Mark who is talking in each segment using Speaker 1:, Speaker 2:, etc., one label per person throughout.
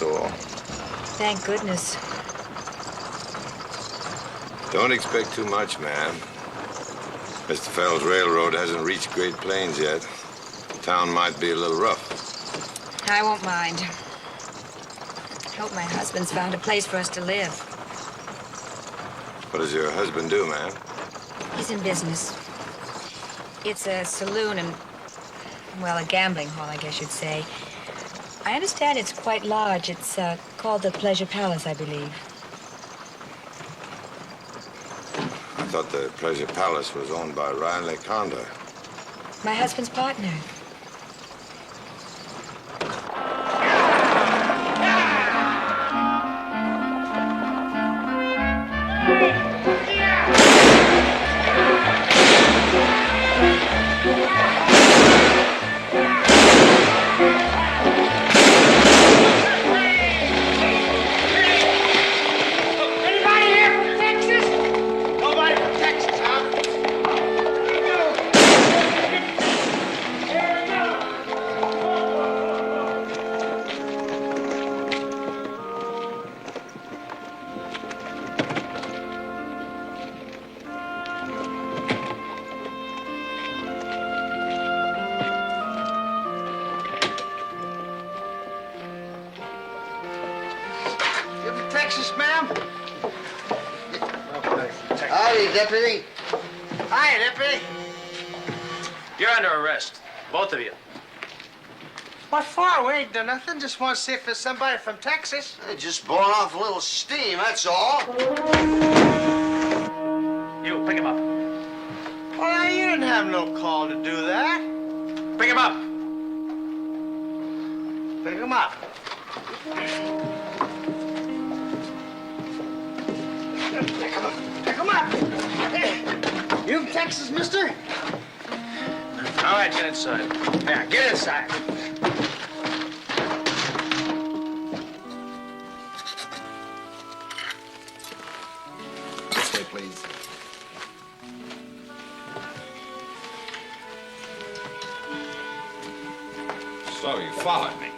Speaker 1: all.
Speaker 2: Thank goodness.
Speaker 1: Don't expect too much, ma'am. Mr. Fell's railroad hasn't reached Great Plains yet. The town might be a little rough.
Speaker 2: I won't mind. Hope my husband's found a place for us to live.
Speaker 1: What does your husband do, ma'am?
Speaker 2: He's in business. It's a saloon and, well, a gambling hall, I guess you'd say. I understand it's quite large. It's called the Pleasure Palace, I believe.
Speaker 1: I thought the Pleasure Palace was owned by Riley Conda.
Speaker 2: My husband's partner.
Speaker 3: Texas, ma'am? Howdy, Deputy. Hi, Deputy.
Speaker 4: You're under arrest, both of you.
Speaker 3: What for? We ain't done nothing. Just want to see if there's somebody from Texas. Just blowing off a little steam, that's all.
Speaker 4: You, pick him up.
Speaker 3: Well, you didn't have no call to do that.
Speaker 4: Pick him up.
Speaker 3: Pick him up. Pick him up. Hey, you from Texas, mister?
Speaker 4: All right, get inside.
Speaker 3: Yeah, get inside.
Speaker 1: This way, please. So you followed me.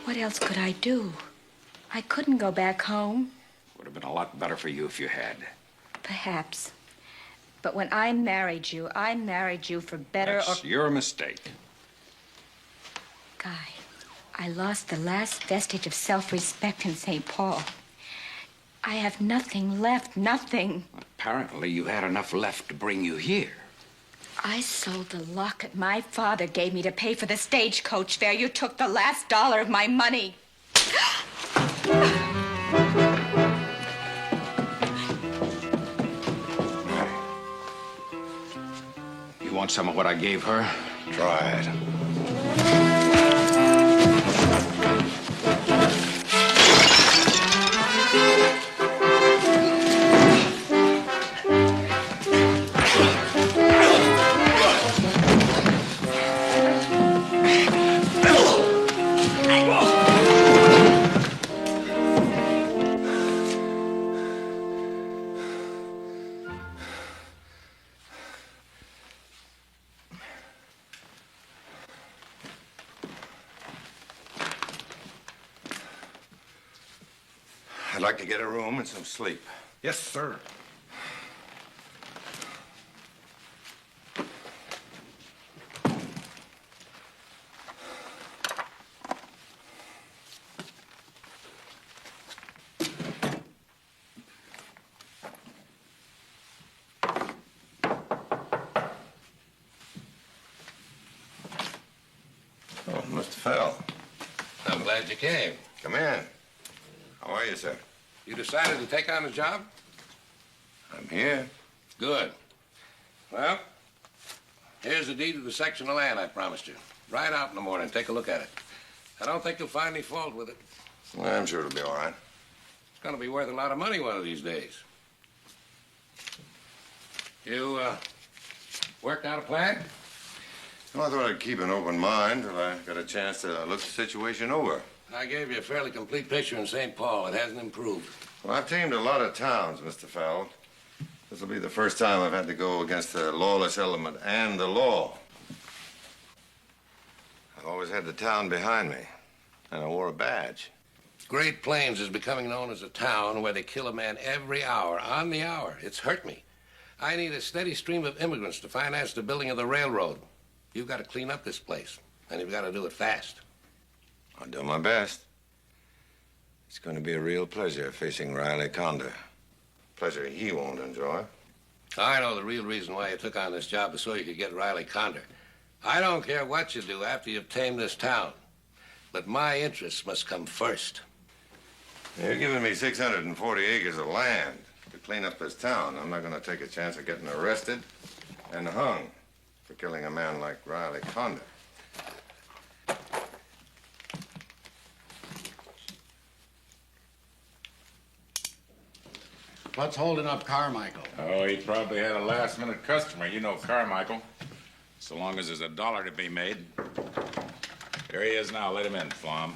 Speaker 2: What else could I do? I couldn't go back home.
Speaker 5: Would have been a lot better for you if you had.
Speaker 2: Perhaps. But when I married you for better
Speaker 5: That's
Speaker 2: or...
Speaker 5: your mistake.
Speaker 2: Guy, I lost the last vestige of self-respect in St. Paul. I have nothing left, nothing.
Speaker 5: Apparently, you had enough left to bring you here.
Speaker 2: I sold the locket my father gave me to pay for the stagecoach fare. You took the last dollar of my money.
Speaker 5: You want some of what I gave her?
Speaker 1: Try it. I'd like to get a room and some sleep.
Speaker 6: Yes, sir.
Speaker 1: Oh, Mr. Fell.
Speaker 7: I'm glad you came.
Speaker 1: Come in. How are you, sir?
Speaker 7: You decided to take on the job?
Speaker 1: I'm here.
Speaker 7: Good. Well, here's the deed of the section of land I promised you. Ride out in the morning, take a look at it. I don't think you'll find any fault with it.
Speaker 1: Well, I'm sure it'll be all right.
Speaker 7: It's gonna be worth a lot of money one of these days. You, worked out a plan?
Speaker 1: Well, I thought I'd keep an open mind till I got a chance to look the situation over.
Speaker 7: I gave you a fairly complete picture in St. Paul. It hasn't improved.
Speaker 1: Well, I've teamed a lot of towns, Mr. Fell. This will be the first time I've had to go against the lawless element and the law. I've always had the town behind me. And I wore a badge.
Speaker 7: Great Plains is becoming known as a town where they kill a man every hour, on the hour. It's hurt me. I need a steady stream of immigrants to finance the building of the railroad. You've got to clean up this place, and you've got to do it fast.
Speaker 1: I'll do my best. It's going to be a real pleasure facing Riley Condor. Pleasure he won't enjoy.
Speaker 7: I know the real reason why you took on this job is so you could get Riley Condor. I don't care what you do after you've tamed this town, but my interests must come first.
Speaker 1: You're giving me 640 acres of land to clean up this town. I'm not going to take a chance of getting arrested and hung for killing a man like Riley Condor.
Speaker 6: What's holding up Carmichael?
Speaker 5: Oh, he probably had a last-minute customer. You know Carmichael. So long as there's $1 to be made. There he is now. Let him in, Flom.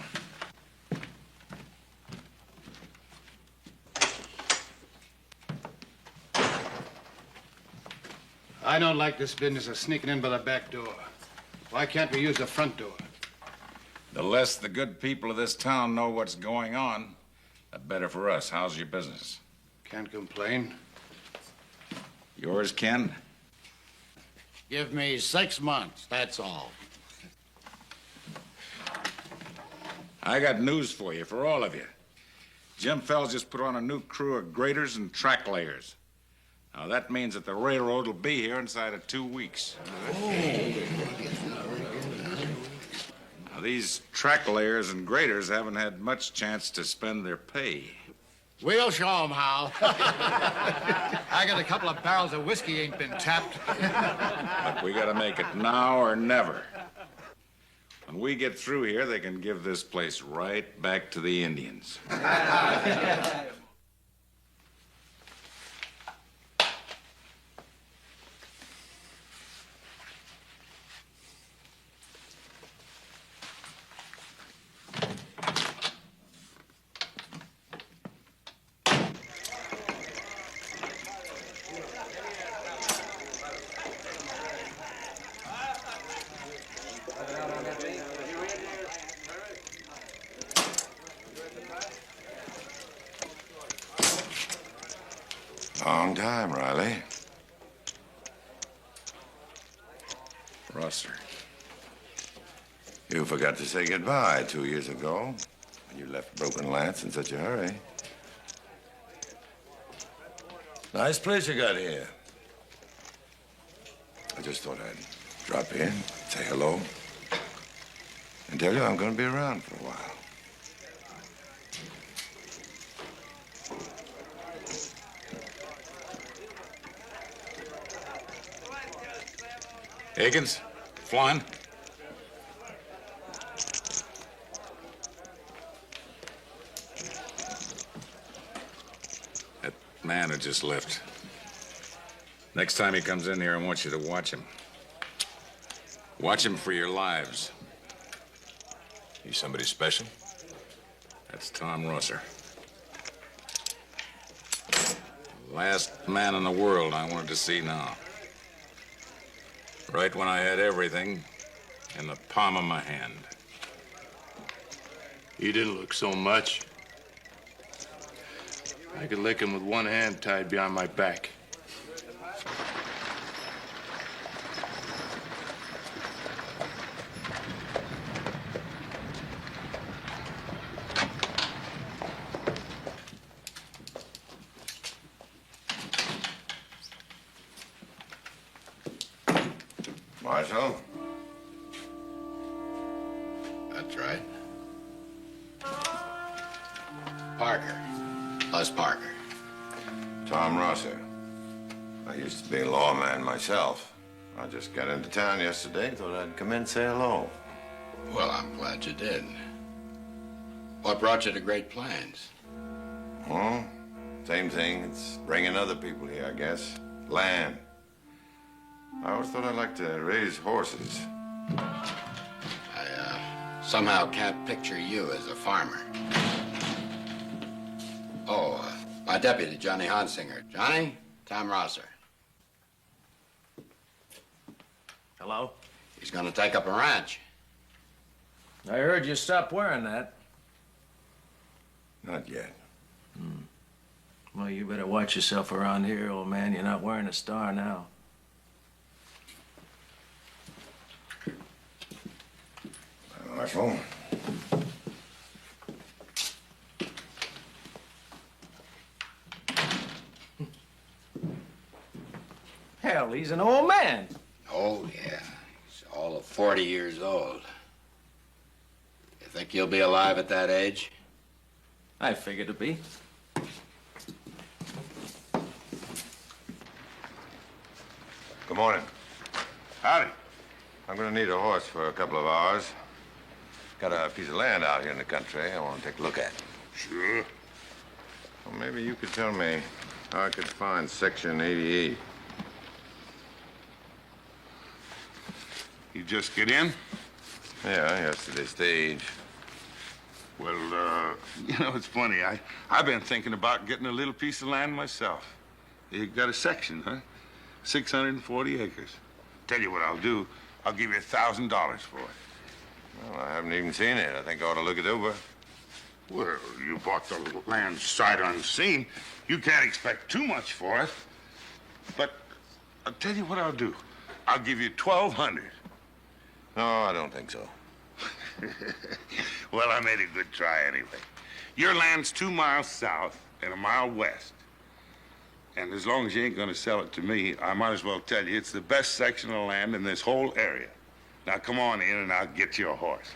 Speaker 6: I don't like this business of sneaking in by the back door. Why can't we use the front door?
Speaker 5: The less the good people of this town know what's going on, the better for us. How's your business?
Speaker 6: Can't complain.
Speaker 5: Yours, Ken?
Speaker 6: Give me 6 months, that's all.
Speaker 5: I got news for you, for all of you. Jim Fells just put on a new crew of graders and track layers. Now, that means that the railroad will be here inside of 2 weeks. Now, these track layers and graders haven't had much chance to spend their pay.
Speaker 6: We'll show 'em how. I got a couple of barrels of whiskey ain't been tapped.
Speaker 5: But we gotta make it now or never. When we get through here, they can give this place right back to the Indians.
Speaker 1: Long time, Riley.
Speaker 5: Rosser.
Speaker 1: You forgot to say goodbye 2 years ago when you left Broken Lance in such a hurry. Nice place you got here. I just thought I'd drop in, say hello, and tell you I'm going to be around for a while.
Speaker 5: Higgins? Flan? That man who just left. Next time he comes in here, I want you to watch him. Watch him for your lives.
Speaker 1: You somebody special?
Speaker 5: That's Tom Rosser. The last man in the world I wanted to see now. Right when I had everything in the palm of my hand.
Speaker 8: He didn't look so much. I could lick him with one hand tied behind my back.
Speaker 1: Marshal?
Speaker 6: That's right. Parker. Les Parker.
Speaker 1: Tom Rosser. I used to be a lawman myself. I just got into town yesterday. Thought I'd come in and say hello.
Speaker 6: Well, I'm glad you did. What brought you to Great Plains?
Speaker 1: Oh, same thing. It's bringing other people here, I guess. Land. I always thought I'd like to raise horses.
Speaker 6: I somehow can't picture you as a farmer. Oh, my deputy, Johnny Hansinger. Johnny, Tom Rosser.
Speaker 3: Hello?
Speaker 6: He's going to take up a ranch.
Speaker 4: I heard you stopped wearing that.
Speaker 1: Not yet.
Speaker 4: Well, you better watch yourself around here, old man. You're not wearing a star now.
Speaker 1: My phone.
Speaker 4: Hell, he's an old man.
Speaker 7: Oh, yeah. He's all of 40 years old. You think you'll be alive at that age?
Speaker 4: I figured to be.
Speaker 1: Good morning.
Speaker 8: Howdy.
Speaker 1: I'm gonna need a horse for a couple of hours. Got a piece of land out here in the country I want to take a look at.
Speaker 8: Sure.
Speaker 1: Well, maybe you could tell me how I could find Section 88.
Speaker 8: You just get in?
Speaker 1: Yeah, yesterday stage.
Speaker 8: Well, it's funny. I've been thinking about getting a little piece of land myself. You got a section, huh? 640 acres. Tell you what I'll do. I'll give you $1,000 for it.
Speaker 1: Well, I haven't even seen it. I think I ought to look it over.
Speaker 8: Well, you bought the land sight unseen. You can't expect too much for it. But I'll tell you what I'll do. I'll give you $1,200.
Speaker 1: No, I don't think so.
Speaker 8: Well, I made a good try anyway. Your land's 2 miles south and 1 mile west. And as long as you ain't gonna sell it to me, I might as well tell you it's the best section of land in this whole area. Now come on in and I'll get you a horse.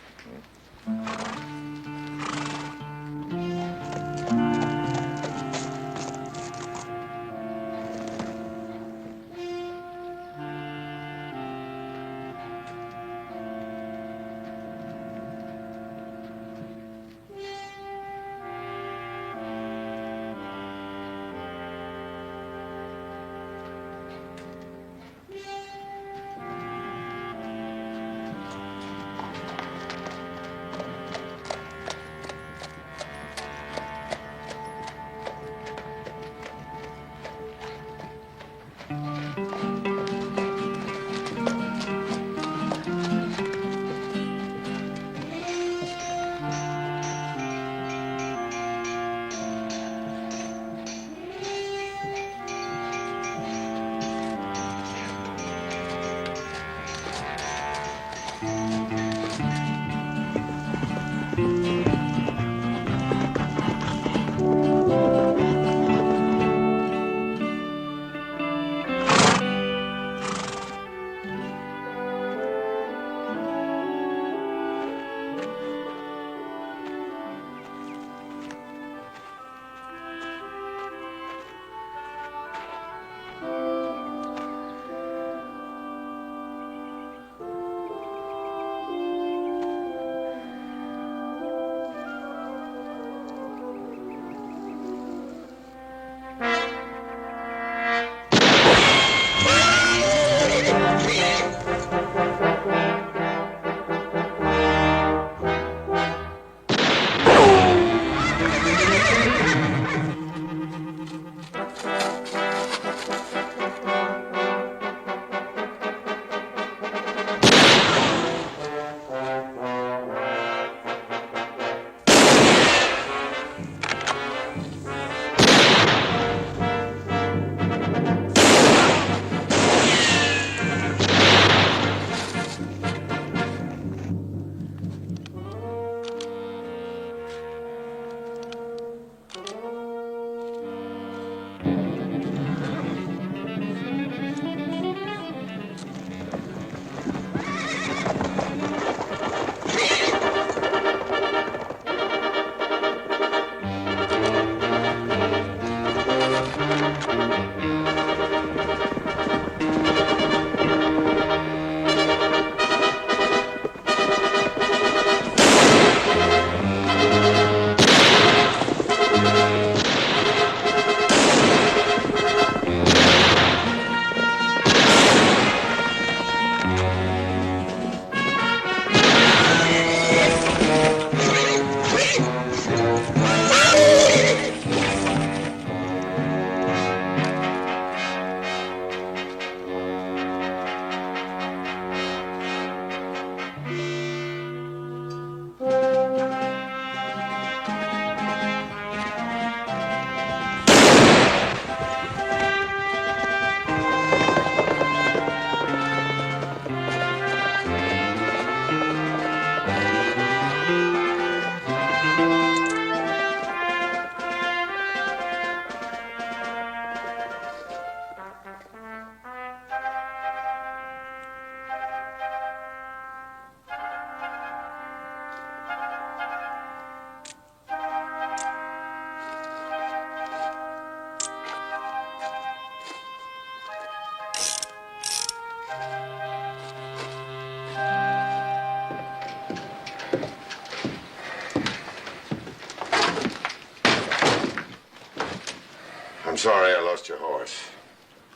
Speaker 1: sorry I lost your horse.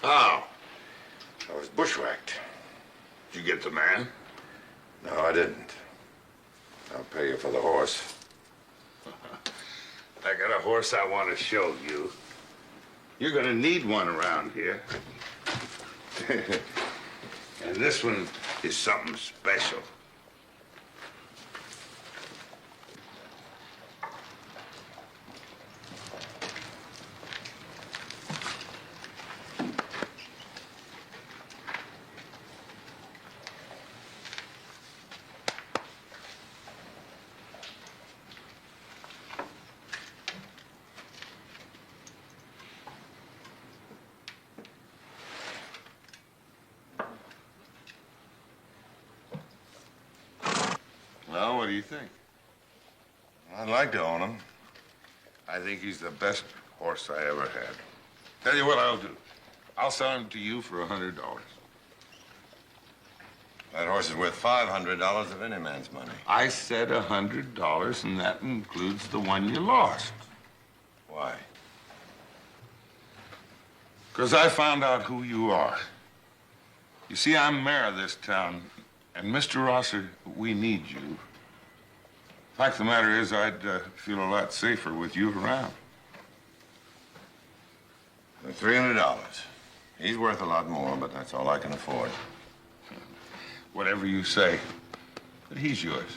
Speaker 8: How?
Speaker 1: I was bushwhacked.
Speaker 8: Did you get the man?
Speaker 1: No, I didn't. I'll pay you for the horse.
Speaker 8: I got a horse I want to show you. You're gonna need one around here. And this one is something special.
Speaker 1: Well, what do you think? I'd like to own him.
Speaker 8: I think he's the best horse I ever had. Tell you what I'll do. I'll sell him to you for $100.
Speaker 1: That horse is worth $500 of any man's money.
Speaker 8: I said $100, and that includes the one you lost.
Speaker 1: Why?
Speaker 8: Because I found out who you are. You see, I'm mayor of this town, and Mr. Rosser, we need you. Fact of the matter is, I'd feel a lot safer with you around.
Speaker 1: $300. He's worth a lot more, but that's all I can afford.
Speaker 8: Whatever you say, but he's yours.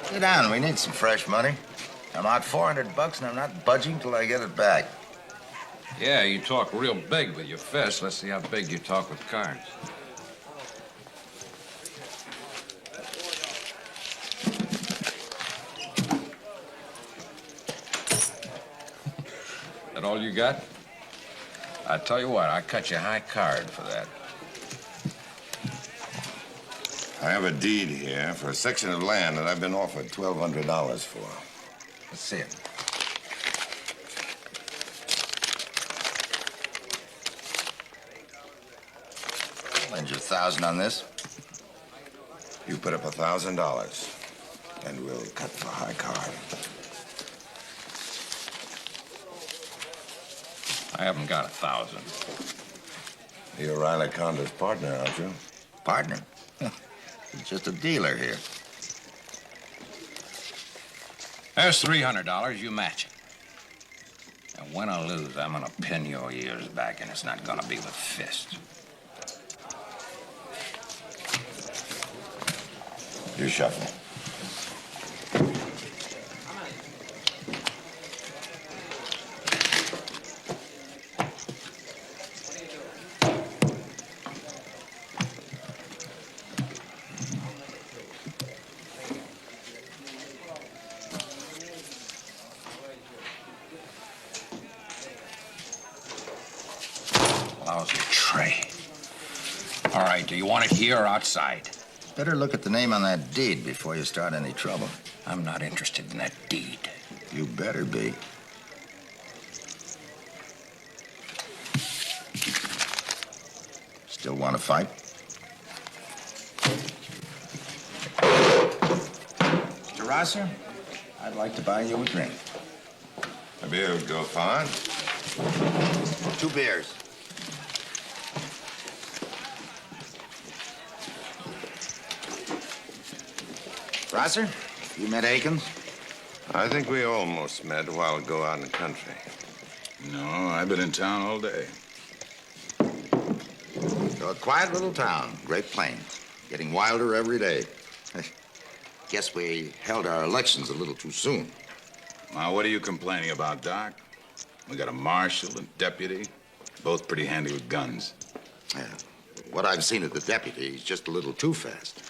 Speaker 9: Sit down. We need some fresh money. I'm out $400 and I'm not budging till I get it back.
Speaker 4: Yeah, you talk real big with your fists. Let's see how big you talk with cards. That all you got? I tell you what, I cut you high card for that.
Speaker 1: I have a deed here for a section of land that I've been offered $1,200 for.
Speaker 9: Let's see it. Lend you $1,000 on this.
Speaker 1: You put up $1,000, and we'll cut for high card.
Speaker 4: I haven't got 1,000.
Speaker 1: You're Riley Conder's partner, aren't you?
Speaker 9: Partner? He's just a dealer here.
Speaker 4: There's $300. You match it. And win or lose, I'm gonna pin your ears back, and it's not gonna be with fists.
Speaker 1: You shuffle.
Speaker 4: Lousy tray. All right, do you want it here or outside?
Speaker 9: Better look at the name on that deed before you start any trouble.
Speaker 4: I'm not interested in that deed.
Speaker 9: You better be. Still want to fight? Mr. Rosser, I'd like to buy you a drink.
Speaker 1: A beer would go fine.
Speaker 9: 2 beers. Rosser, you met Akins?
Speaker 1: I think we almost met a while ago out in the country.
Speaker 5: No, I've been in town all day.
Speaker 9: So a quiet little town, Great Plains, getting wilder every day. Guess we held our elections a little too soon.
Speaker 5: Now, what are you complaining about, Doc? We got a marshal and deputy, both pretty handy with guns.
Speaker 9: Yeah. What I've seen of the deputy, he's just a little too fast.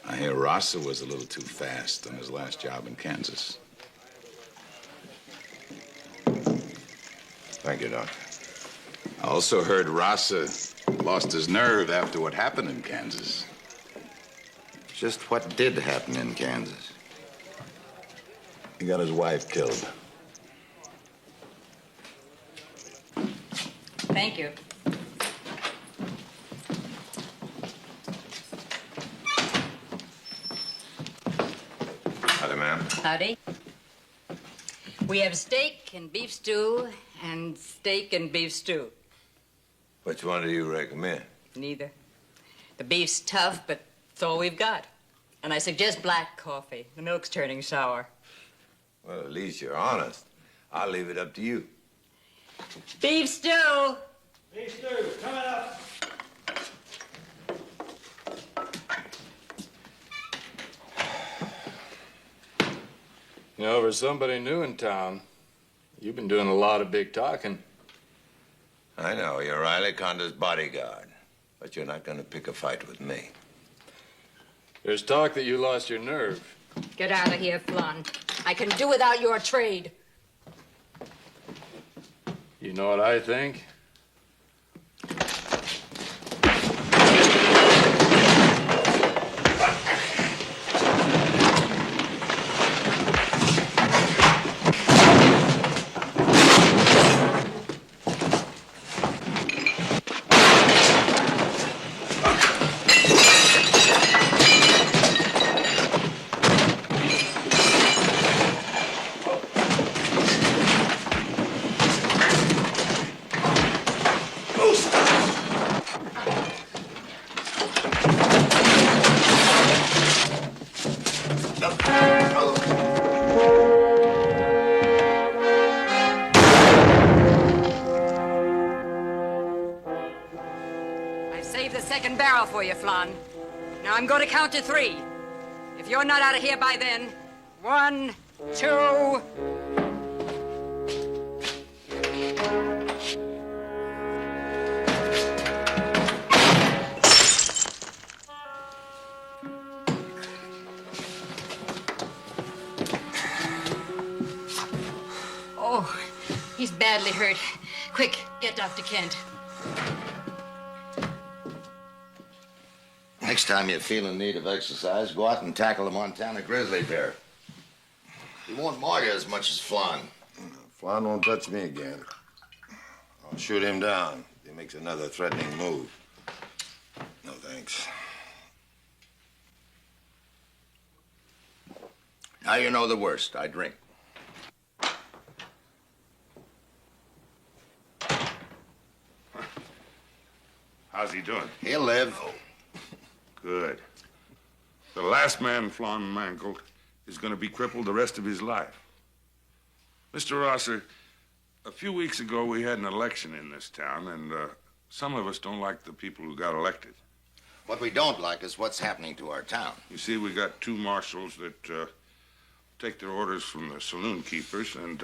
Speaker 5: I hear Rosser was a little too fast on his last job in Kansas.
Speaker 1: Thank you, Doctor.
Speaker 10: I also heard Rasa lost his nerve after what happened in Kansas.
Speaker 9: Just what did happen in Kansas?
Speaker 10: He got his wife killed.
Speaker 2: Thank you.
Speaker 1: Howdy, ma'am.
Speaker 11: Howdy. We have steak and beef stew and steak and beef stew.
Speaker 1: Which one do you recommend?
Speaker 11: Neither. The beef's tough, but it's all we've got. And I suggest black coffee. The milk's turning sour.
Speaker 1: Well, at least you're honest. I'll leave it up to you.
Speaker 11: Beef stew!
Speaker 3: Beef stew, coming up.
Speaker 12: You know, for somebody new in town, you've been doing a lot of big talking.
Speaker 1: I know, you're Riley Conder's bodyguard, but you're not going to pick a fight with me.
Speaker 12: There's talk that you lost your nerve.
Speaker 11: Get out of here, Flon. I can do without your trade.
Speaker 12: You know what I think?
Speaker 11: Save the second barrel for you, Flon. Now I'm going to count to 3. If you're not out of here by then, 1, 2... Oh, he's badly hurt. Quick, get Dr. Kent.
Speaker 9: Next time you feel in need of exercise, go out and tackle a Montana grizzly bear. He won't maul you as much as Flon.
Speaker 1: Flon won't touch me again. I'll shoot him down if he makes another threatening move. No thanks.
Speaker 9: Now you know the worst. I drink.
Speaker 8: How's he doing?
Speaker 9: He'll live.
Speaker 8: Good. The last man Flon mangled is going to be crippled the rest of his life. Mr. Rosser, a few weeks ago we had an election in this town, and some of us don't like the people who got elected.
Speaker 9: What we don't like is what's happening to our town.
Speaker 8: You see, we got 2 marshals that take their orders from the saloon keepers, and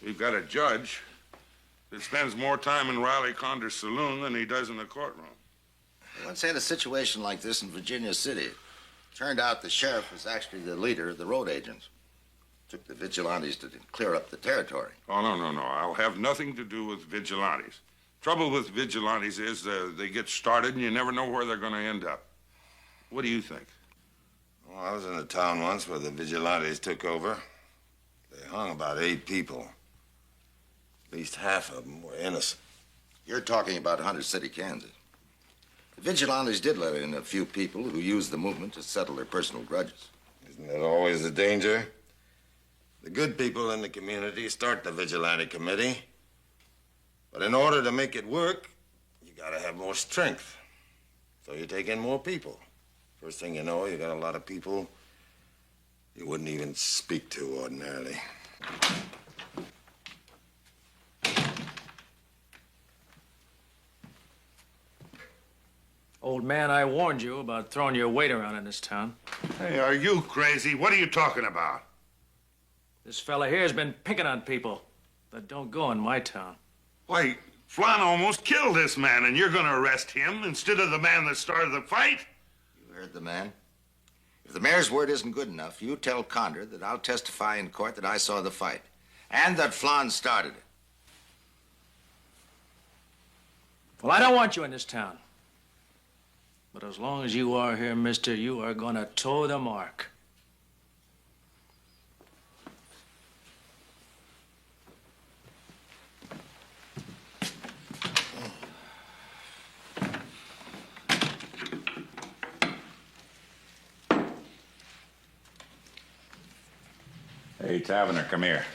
Speaker 8: we've got a judge that spends more time in Riley Conder's saloon than he does in the courtroom.
Speaker 9: We once had a situation like this in Virginia City. Turned out the sheriff was actually the leader of the road agents. Took the vigilantes to clear up the territory.
Speaker 8: Oh, no. I'll have nothing to do with vigilantes. Trouble with vigilantes is they get started and you never know where they're going to end up. What do you think?
Speaker 1: Well, I was in a town once where the vigilantes took over. They hung about 8 people. At least half of them were innocent.
Speaker 9: You're talking about Hunter City, Kansas. The vigilantes did let in a few people who used the movement to settle their personal grudges.
Speaker 1: Isn't that always the danger? The good people in the community start the vigilante committee. But in order to make it work, you gotta have more strength. So you take in more people. First thing you know, you got a lot of people you wouldn't even speak to ordinarily.
Speaker 13: Old man, I warned you about throwing your weight around in this town.
Speaker 8: Hey, are you crazy? What are you talking about?
Speaker 13: This fella here's been picking on people that don't go in my town.
Speaker 8: Why, Flon almost killed this man, and you're going to arrest him instead of the man that started the fight?
Speaker 9: You heard the man. If the mayor's word isn't good enough, you tell Conder that I'll testify in court that I saw the fight and that Flon started it.
Speaker 13: Well, I don't want you in this town. But as long as you are here, mister, you are gonna toe the mark.
Speaker 5: Hey, Taverner, come here.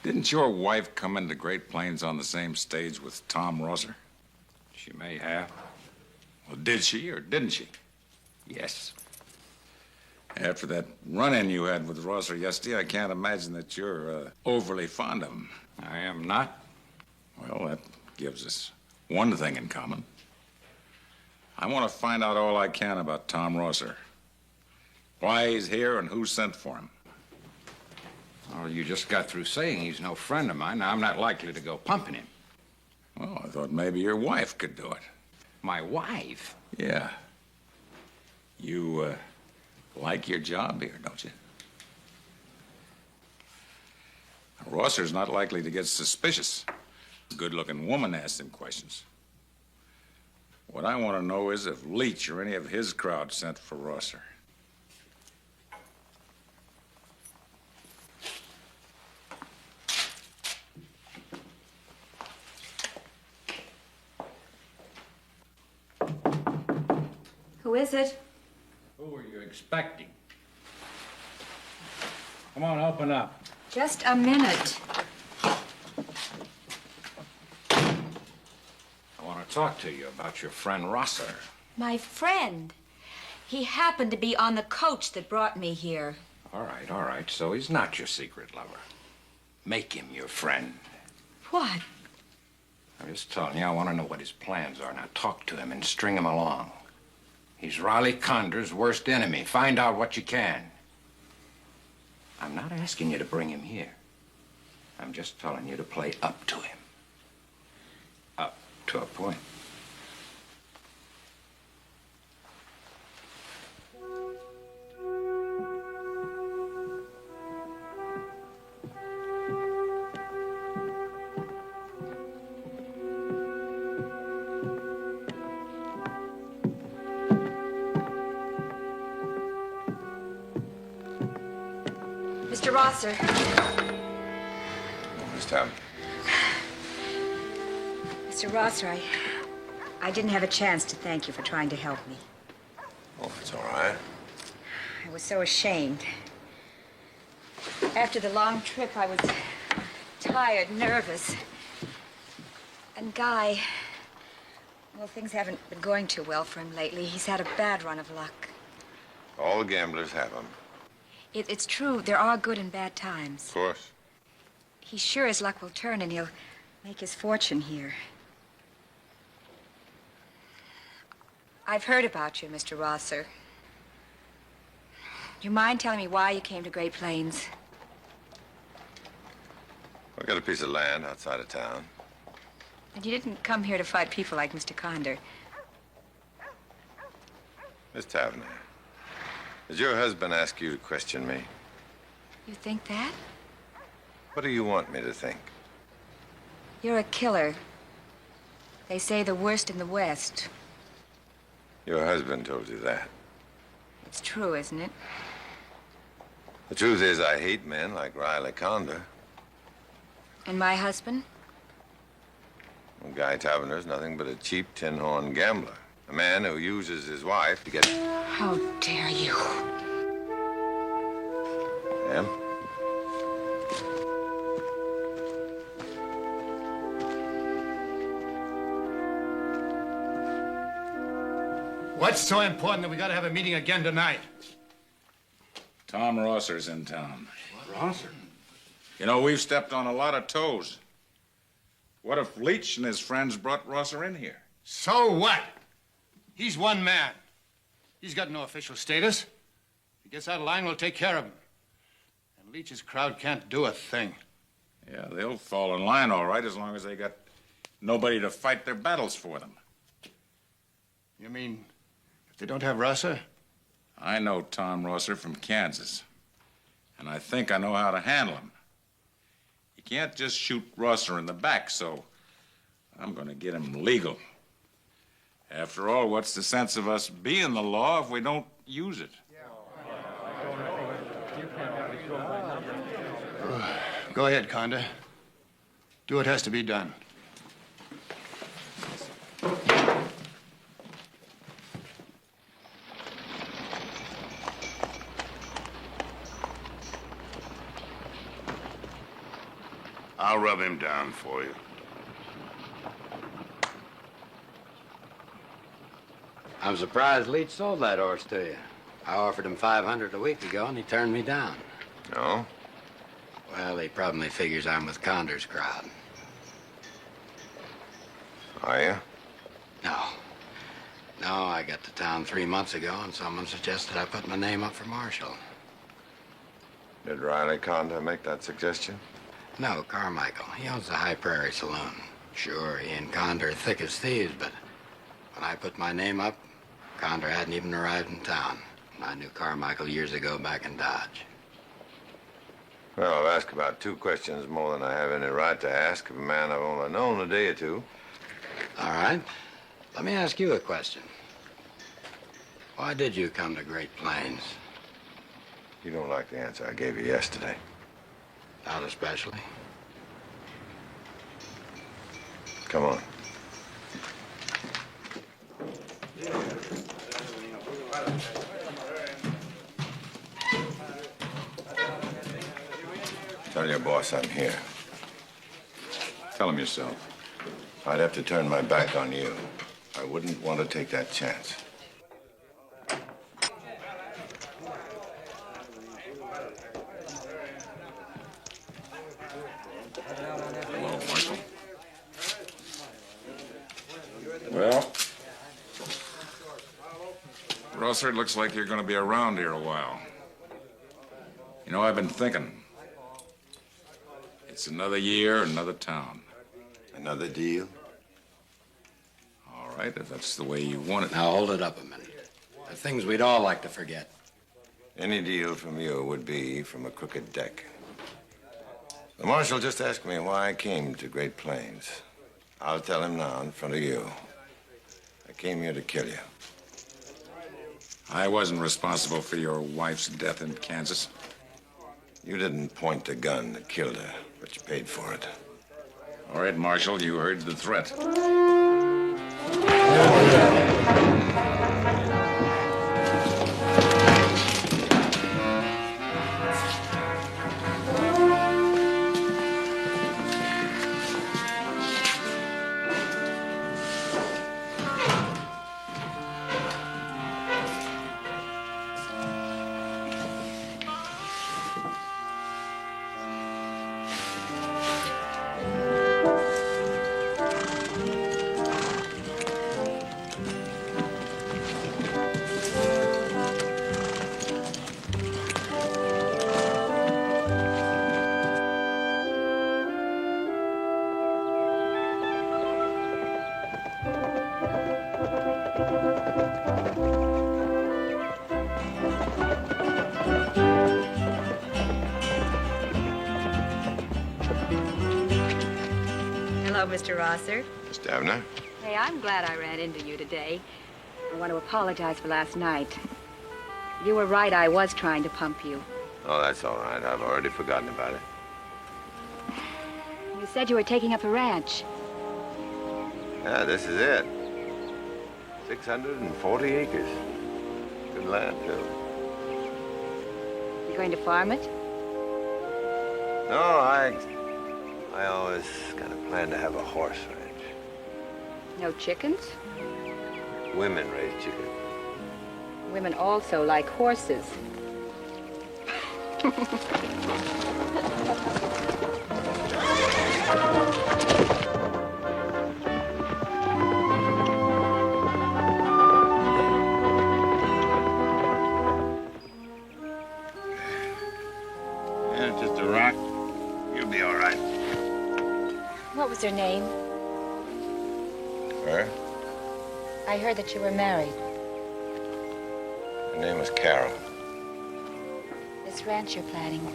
Speaker 5: Didn't your wife come into Great Plains on the same stage with Tom Rosser?
Speaker 4: She may have.
Speaker 5: Well, did she or didn't she?
Speaker 4: Yes.
Speaker 5: After that run-in you had with Rosser yesterday, I can't imagine that you're overly fond of him.
Speaker 4: I am not.
Speaker 5: Well, that gives us one thing in common. I want to find out all I can about Tom Rosser. Why he's here and who sent for him.
Speaker 4: Well, you just got through saying he's no friend of mine. Now, I'm not likely to go pumping him.
Speaker 5: Well, I thought maybe your wife could do it.
Speaker 4: My wife?
Speaker 5: Yeah. You, like your job here, don't you? Rosser's not likely to get suspicious. A good-looking woman asks him questions. What I want to know is if Leach or any of his crowd sent for Rosser.
Speaker 2: Who is it?
Speaker 4: Who were you expecting? Come on, open up.
Speaker 2: Just a minute.
Speaker 4: I want to talk to you about your friend Rosser.
Speaker 2: My friend. He happened to be on the coach that brought me here.
Speaker 4: All right. So he's not your secret lover. Make him your friend.
Speaker 2: What?
Speaker 4: I'm just telling you, I want to know what his plans are. Now talk to him and string him along. He's Riley Condor's worst enemy. Find out what you can. I'm not asking you to bring him here. I'm just telling you to play up to him. Up to a point.
Speaker 2: Mr. Rosser.
Speaker 1: Miss Taverner.
Speaker 2: Mr. Rosser, I didn't have a chance to thank you for trying to help me.
Speaker 1: Oh, it's all right.
Speaker 2: I was so ashamed. After the long trip, I was tired, nervous. And Guy, well, things haven't been going too well for him lately. He's had a bad run of luck.
Speaker 1: All gamblers have them.
Speaker 2: It's true, there are good and bad times.
Speaker 1: Of course.
Speaker 2: He's sure his luck will turn and he'll make his fortune here. I've heard about you, Mr. Rosser. Do you mind telling me why you came to Great Plains?
Speaker 1: I got a piece of land outside of town.
Speaker 2: And you didn't come here to fight people like Mr. Condor.
Speaker 1: Miss Taverner, does your husband ask you to question me?
Speaker 2: You think that?
Speaker 1: What do you want me to think?
Speaker 2: You're a killer. They say the worst in the West.
Speaker 1: Your husband told you that.
Speaker 2: It's true, isn't it?
Speaker 1: The truth is, I hate men like Riley Condor.
Speaker 2: And my husband?
Speaker 1: Well, Guy Taverner's nothing but a cheap tin-horn gambler. A man who uses his wife to get...
Speaker 2: How dare you?
Speaker 1: Ma'am?
Speaker 6: What's so important that we gotta have a meeting again tonight?
Speaker 5: Tom Rosser's in town.
Speaker 6: Rosser?
Speaker 5: You know, we've stepped on a lot of toes. What if Leach and his friends brought Rosser in here?
Speaker 6: So what? He's one man. He's got no official status. If he gets out of line, we'll take care of him. And Leach's crowd can't do a thing.
Speaker 5: Yeah, they'll fall in line all right as long as they got nobody to fight their battles for them.
Speaker 6: You mean if they don't have Rosser?
Speaker 5: I know Tom Rosser from Kansas. And I think I know how to handle him. You can't just shoot Rosser in the back, so I'm going to get him legal. After all, what's the sense of us being the law if we don't use it?
Speaker 6: Go ahead, Conda. Do what has to be done.
Speaker 8: I'll rub him down for you.
Speaker 14: I'm surprised Leach sold that horse to you. I offered him $500 a week ago, and he turned me down.
Speaker 1: No?
Speaker 14: Well, he probably figures I'm with Condor's crowd.
Speaker 1: Are you?
Speaker 14: No. No, I got to town 3 months ago, and someone suggested I put my name up for marshal.
Speaker 1: Did Riley Conda make that suggestion?
Speaker 14: No, Carmichael. He owns the High Prairie Saloon. Sure, he and Condor are thick as thieves, but when I put my name up, Condor hadn't even arrived in town. I knew Carmichael years ago back in Dodge.
Speaker 1: Well, I've asked about 2 questions more than I have any right to ask of a man I've only known a day or 2.
Speaker 14: All right. Let me ask you a question. Why did you come to Great Plains?
Speaker 1: You don't like the answer I gave you yesterday.
Speaker 14: Not especially.
Speaker 1: Come on. Tell your boss I'm here.
Speaker 5: Tell him yourself.
Speaker 1: I'd have to turn my back on you. I wouldn't want to take that chance.
Speaker 5: Hello, Marshal. Well, Rosser, it looks like you're going to be around here a while. You know, I've been thinking. It's another year, another town.
Speaker 1: Another deal?
Speaker 5: All right, if that's the way you want it.
Speaker 14: Now, hold it up a minute. The things we'd all like to forget.
Speaker 1: Any deal from you would be from a crooked deck. The marshal just asked me why I came to Great Plains. I'll tell him now in front of you. I came here to kill you.
Speaker 5: I wasn't responsible for your wife's death in Kansas.
Speaker 1: You didn't point the gun that killed her, but you paid for it.
Speaker 5: All right, Marshal, you heard the threat.
Speaker 2: Hello, Mr. Rosser.
Speaker 1: Miss Davner?
Speaker 2: Hey, I'm glad I ran into you today. I want to apologize for last night. You were right, I was trying to pump you.
Speaker 1: Oh, that's all right. I've already forgotten about it.
Speaker 2: You said you were taking up a ranch.
Speaker 1: Yeah, this is it. 640 acres. Good land, too.
Speaker 2: You going to farm it?
Speaker 1: No, I always kind of planned to have a horse ranch.
Speaker 2: No chickens?
Speaker 1: Women raise chickens.
Speaker 2: Women also like horses.
Speaker 8: Yeah, just a rock. You'll be all right.
Speaker 2: What was her name?
Speaker 1: Her?
Speaker 2: I heard that you were married.
Speaker 1: Her name was Carol.
Speaker 2: Is This ranch you're planning,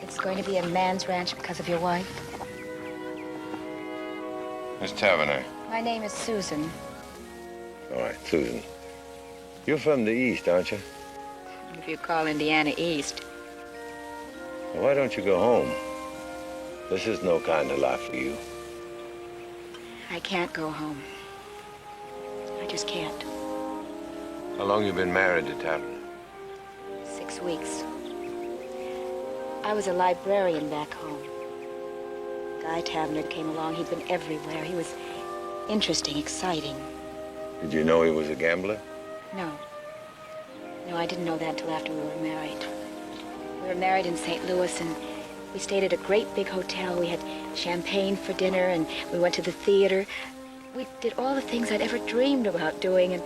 Speaker 2: it's going to be a man's ranch because of your wife?
Speaker 1: Miss Taverner.
Speaker 2: My name is Susan.
Speaker 1: All right, Susan. You're from the East, aren't you?
Speaker 2: If you call Indiana East.
Speaker 1: Well, why don't you go home? This is no kind of life for you.
Speaker 2: I can't go home. I just can't.
Speaker 1: How long you been married to Taverner?
Speaker 2: 6 weeks. I was a librarian back home. Guy Taverner came along. He'd been everywhere. He was interesting, exciting.
Speaker 1: Did you know he was a gambler?
Speaker 2: No. No, I didn't know that until after we were married. We were married in St. Louis, and we stayed at a great big hotel. We had champagne for dinner, and we went to the theater. We did all the things I'd ever dreamed about doing, and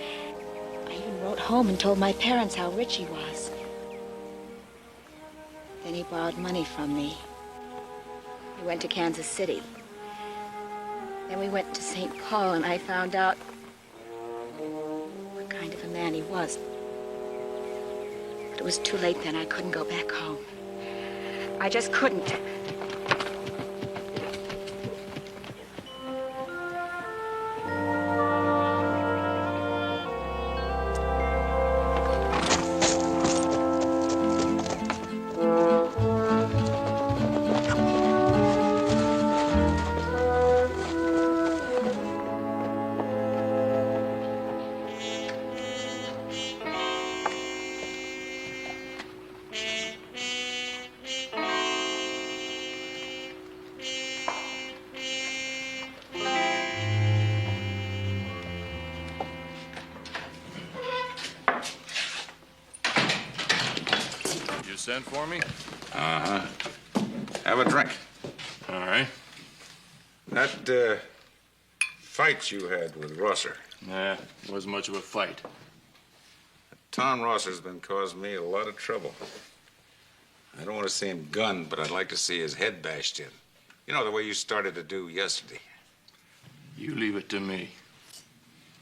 Speaker 2: I even wrote home and told my parents how rich he was. Then he borrowed money from me. We went to Kansas City. Then we went to St. Paul, and I found out what kind of a man he was. But it was too late then. I couldn't go back home. I just couldn't.
Speaker 12: Sent for me?
Speaker 5: Uh-huh. Have a drink.
Speaker 12: All right.
Speaker 5: That, fight you had with Rosser.
Speaker 12: Nah, wasn't much of a fight.
Speaker 5: Tom Rosser's been causing me a lot of trouble. I don't want to see him gunned, but I'd like to see his head bashed in. You know, the way you started to do yesterday.
Speaker 12: You leave it to me.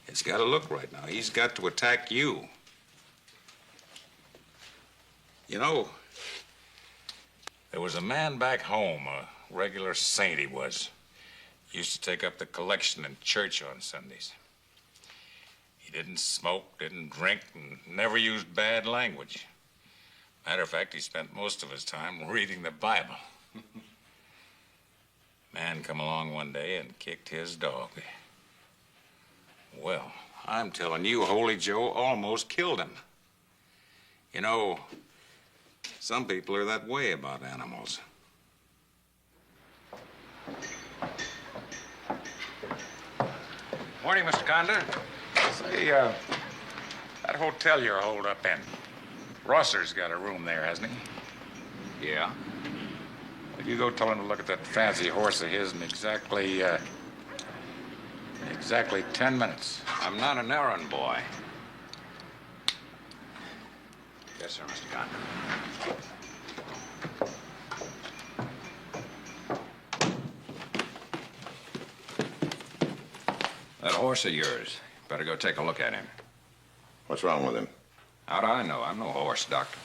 Speaker 5: It's got to look right now. He's got to attack you. You know, there was a man back home, a regular saint he was. He used to take up the collection in church on Sundays. He didn't smoke, didn't drink, and never used bad language. Matter of fact, he spent most of his time reading the Bible. Man come along one day and kicked his dog. Well, I'm telling you, Holy Joe almost killed him. You know, some people are that way about animals. Morning, Mr. Condor. Say, that hotel you're holed up in, Rosser's got a room there, hasn't he? Yeah. Well, you go tell him to look at that fancy horse of his in exactly 10 minutes.
Speaker 4: I'm not an errand boy. Yes, sir, Mr. Condor. That horse of yours, better go take a look at him.
Speaker 1: What's wrong with him?
Speaker 4: How'd I know? I'm no horse doctor.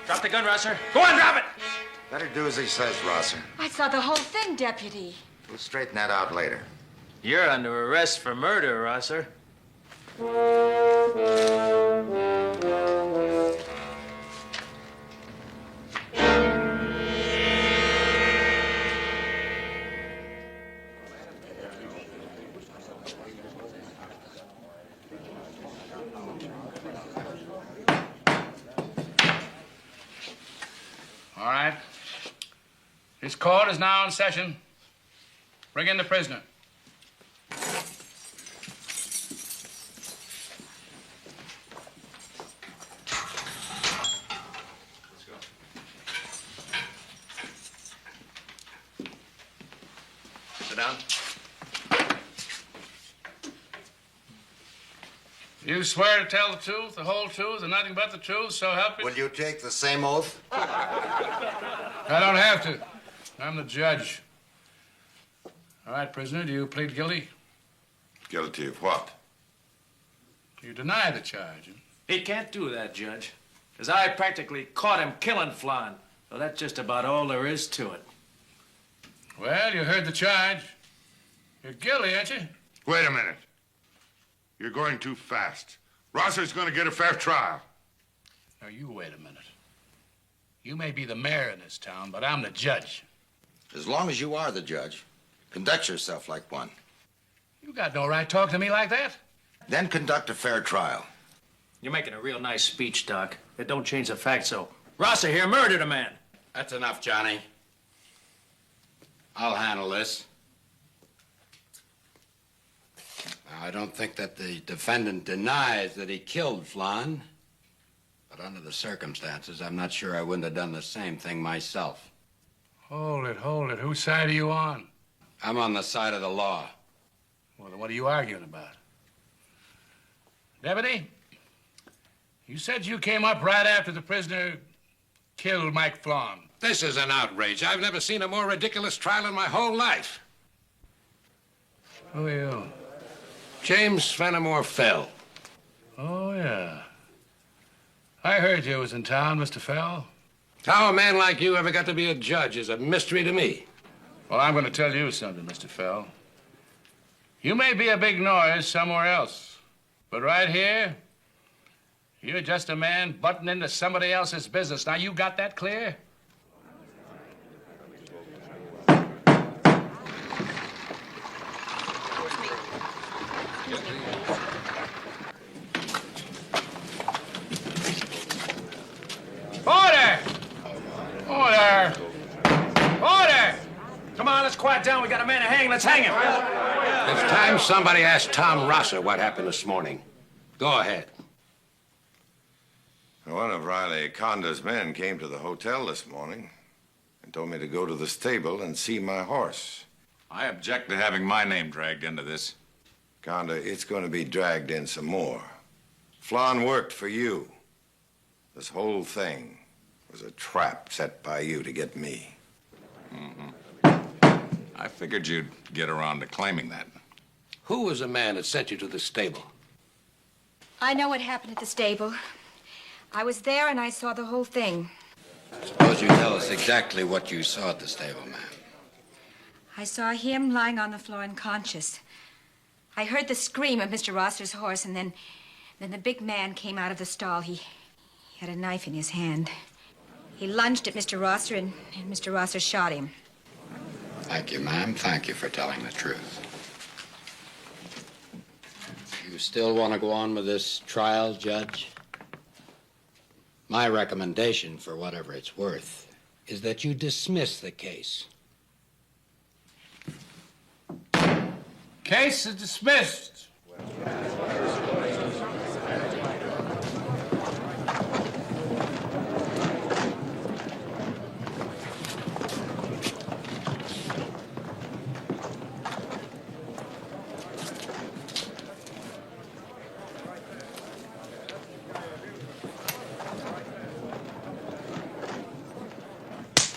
Speaker 13: Drop the gun, Rosser. Go on, drop it!
Speaker 9: Better do as he says, Rosser.
Speaker 11: I saw the whole thing, Deputy.
Speaker 9: We'll straighten that out later.
Speaker 13: You're under arrest for murder, Rosser.
Speaker 6: All right. This court is now in session. Bring in the prisoner.
Speaker 4: Sit down.
Speaker 6: You swear to tell the truth, the whole truth, and nothing but the truth, so help you?
Speaker 9: Will you take the same oath?
Speaker 6: I don't have to. I'm the judge. All right, prisoner, do you plead guilty?
Speaker 1: Guilty of what?
Speaker 6: You deny the charge.
Speaker 13: He can't do that, Judge, because I practically caught him killing Flan. So that's just about all there is to it.
Speaker 6: Well, you heard the charge. You're guilty, aren't you?
Speaker 8: Wait a minute. You're going too fast. Rosser's going to get a fair trial.
Speaker 6: Now, you wait a minute. You may be the mayor in this town, but I'm the judge.
Speaker 9: As long as you are the judge, conduct yourself like one.
Speaker 6: You got no right talking to me like that.
Speaker 9: Then conduct a fair trial.
Speaker 13: You're making a real nice speech, Doc. It don't change the fact, so Rosser here murdered a man.
Speaker 14: That's enough, Johnny. I'll handle this. Now, I don't think that the defendant denies that he killed Flan. But under the circumstances, I'm not sure I wouldn't have done the same thing myself.
Speaker 6: Hold it. Whose side are you on?
Speaker 14: I'm on the side of the law.
Speaker 6: Well, then what are you arguing about? Deputy, you said you came up right after the prisoner killed Mike Flan.
Speaker 7: This is an outrage. I've never seen a more ridiculous trial in my whole life.
Speaker 6: Who are you?
Speaker 7: James Fenimore Fell.
Speaker 6: Oh, yeah. I heard you was in town, Mr. Fell.
Speaker 7: How a man like you ever got to be a judge is a mystery to me.
Speaker 6: Well, I'm going to tell you something, Mr. Fell. You may be a big noise somewhere else, but right here, you're just a man butting into somebody else's business. Now, you got that clear? Order! Order! Order!
Speaker 13: Come on, let's quiet down. We got a man to hang. Let's hang him.
Speaker 7: It's time somebody asked Tom Rosser what happened this morning. Go ahead.
Speaker 1: One of Riley Conda's men came to the hotel this morning and told me to go to the stable and see my horse.
Speaker 5: I object to having my name dragged into this.
Speaker 1: Conda, it's going to be dragged in some more. Flan worked for you. This whole thing was a trap set by you to get me.
Speaker 5: I figured you'd get around to claiming that.
Speaker 7: Who was the man that sent you to the stable?
Speaker 2: I know what happened at the stable. I was there and I saw the whole thing.
Speaker 14: Suppose you tell us exactly what you saw at the stable, ma'am.
Speaker 2: I saw him lying on the floor unconscious. I heard the scream of Mr. Rosser's horse, and then the big man came out of the stall. He had a knife in his hand. He lunged at Mr. Rosser, and Mr. Rosser shot him.
Speaker 14: Thank you, ma'am. Thank you for telling the truth. You still want to go on with this trial, Judge? My recommendation, for whatever it's worth, is that you dismiss the case.
Speaker 6: Case is dismissed.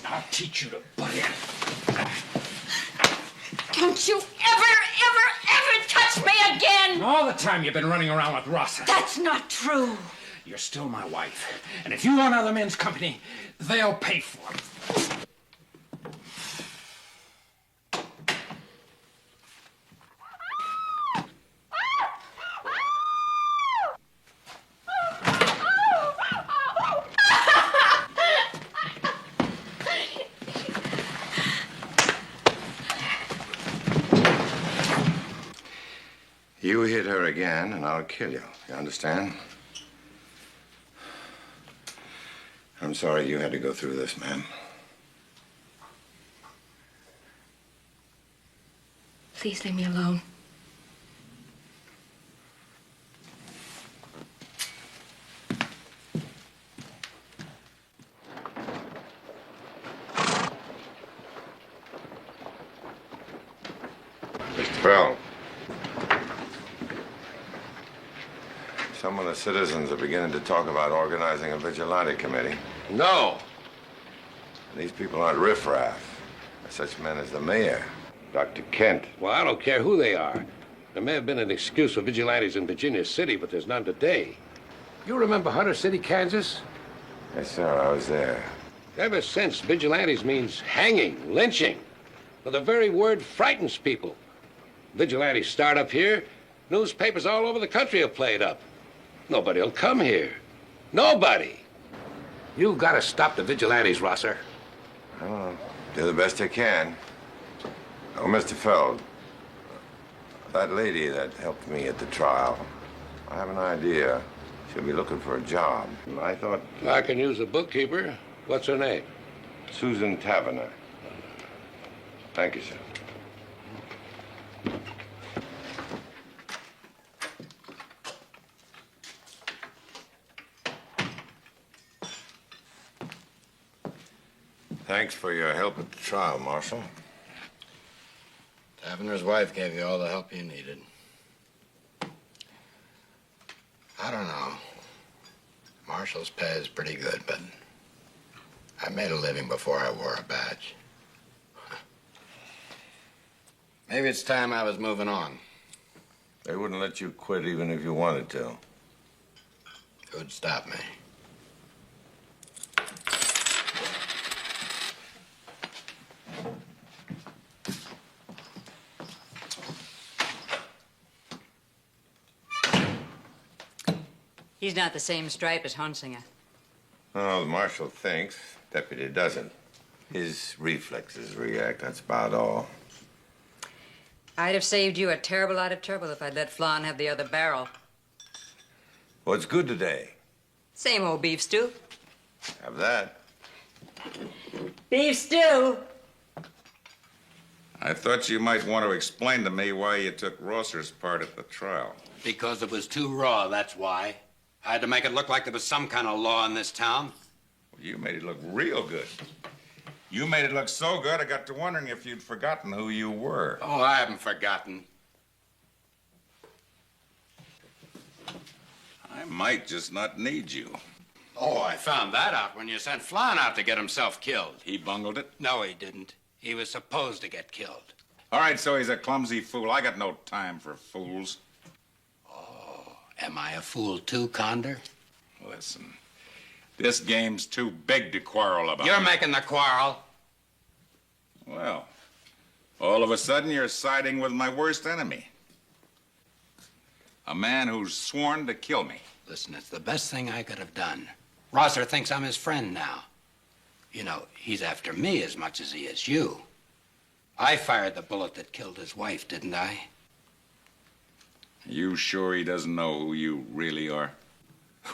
Speaker 4: I'll teach you to butt in.
Speaker 11: Don't you ever touch me again!
Speaker 4: All the time you've been running around with Rosser.
Speaker 11: That's not true.
Speaker 4: You're still my wife. And if you want other men's company, they'll pay for it.
Speaker 1: here again, and I'll kill you. You understand? I'm sorry you had to go through this, man.
Speaker 2: Please leave me alone.
Speaker 1: Mr. Fell. Some of the citizens are beginning to talk about organizing a vigilante committee.
Speaker 7: No.
Speaker 1: These people aren't riffraff. They're such men as the mayor, Dr. Kent.
Speaker 7: Well, I don't care who they are. There may have been an excuse for vigilantes in Virginia City, but there's none today. You remember Hunter City, Kansas?
Speaker 1: Yes, sir, I was there.
Speaker 7: Ever since, vigilantes means hanging, lynching. Well, the very word frightens people. Vigilantes start up here, newspapers all over the country have played up. Nobody will come here. Nobody. You've got to stop the vigilantes, Rosser.
Speaker 1: Oh, do the best I can. Oh, Mr. Feld, that lady that helped me at the trial, I have an idea. She'll be looking for a job. I thought...
Speaker 7: I can use a bookkeeper. What's her name?
Speaker 1: Susan Taverner. Thank you, sir. Thanks for your help at the trial, Marshal.
Speaker 14: Taverner's wife gave you all the help you needed. I don't know. Marshal's pay is pretty good, but I made a living before I wore a badge. Maybe it's time I was moving on.
Speaker 1: They wouldn't let you quit even if you wanted to.
Speaker 14: Who'd stop me?
Speaker 11: He's not the same stripe as Hunsinger.
Speaker 1: Oh, the marshal thinks. Deputy doesn't. His reflexes react, that's about all.
Speaker 11: I'd have saved you a terrible lot of trouble if I'd let Flan have the other barrel.
Speaker 1: What's good today?
Speaker 11: Same old beef stew.
Speaker 1: Have that.
Speaker 11: Beef stew!
Speaker 5: I thought you might want to explain to me why you took Rosser's part at the trial.
Speaker 14: Because it was too raw, that's why. I had to make it look like there was some kind of law in this town.
Speaker 5: Well, you made it look real good. You made it look so good, I got to wondering if you'd forgotten who you were.
Speaker 14: Oh, I haven't forgotten.
Speaker 5: I might just not need you.
Speaker 14: Oh, I found that out when you sent Flan out to get himself killed.
Speaker 5: He bungled it?
Speaker 14: No, he didn't. He was supposed to get killed.
Speaker 5: All right, so he's a clumsy fool. I got no time for fools.
Speaker 14: Am I a fool too, Condor?
Speaker 5: Listen, this game's too big to quarrel about.
Speaker 14: You're making the quarrel.
Speaker 5: Well, all of a sudden you're siding with my worst enemy. A man who's sworn to kill me.
Speaker 14: Listen, it's the best thing I could have done. Rosser thinks I'm his friend now. You know, he's after me as much as he is you. I fired the bullet that killed his wife, didn't I?
Speaker 5: You sure he doesn't know who you really are?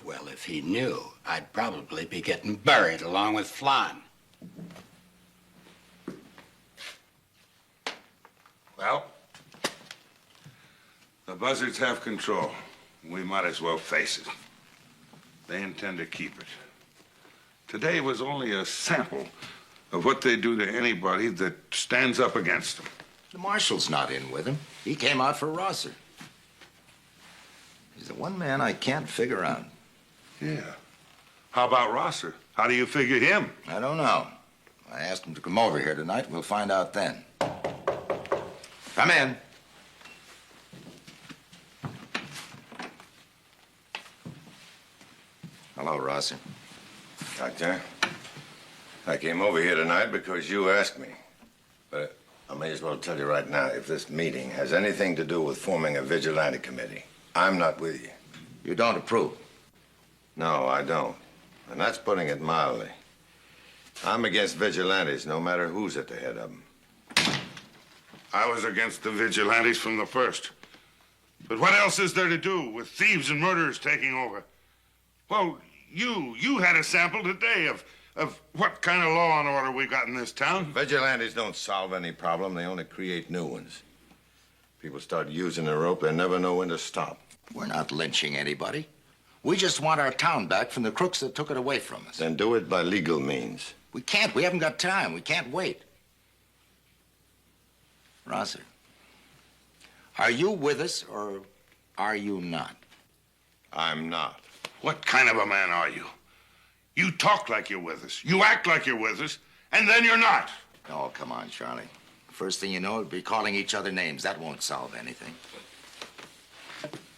Speaker 14: Well, if he knew, I'd probably be getting buried along with Flan.
Speaker 8: Well, the buzzards have control. We might as well face it. They intend to keep it. Today was only a sample of what they do to anybody that stands up against them.
Speaker 9: The marshal's not in with him. He came out for Rosser. He's the one man I can't figure out.
Speaker 8: Yeah. How about Rosser? How do you figure him?
Speaker 9: I don't know. I asked him to come over here tonight. We'll find out then. Come in. Hello, Rosser.
Speaker 1: Doctor, I came over here tonight because you asked me. But I may as well tell you right now, if this meeting has anything to do with forming a vigilante committee, I'm not with you.
Speaker 9: You don't approve?
Speaker 1: No, I don't. And that's putting it mildly. I'm against vigilantes, no matter who's at the head of them.
Speaker 8: I was against the vigilantes from the first. But what else is there to do with thieves and murderers taking over? Well, you had a sample today of what kind of law and order we got in this town.
Speaker 1: Vigilantes don't solve any problem. They only create new ones. People start using the rope, they never know when to stop.
Speaker 9: We're not lynching anybody. We just want our town back from the crooks that took it away from us.
Speaker 1: Then do it by legal means.
Speaker 9: We can't. We haven't got time. We can't wait. Rosser, are you with us or are you not?
Speaker 1: I'm not.
Speaker 8: What kind of a man are you? You talk like you're with us. You act like you're with us, and then you're not.
Speaker 9: Oh, come on, Charlie. First thing you know, it'll be calling each other names. That won't solve anything.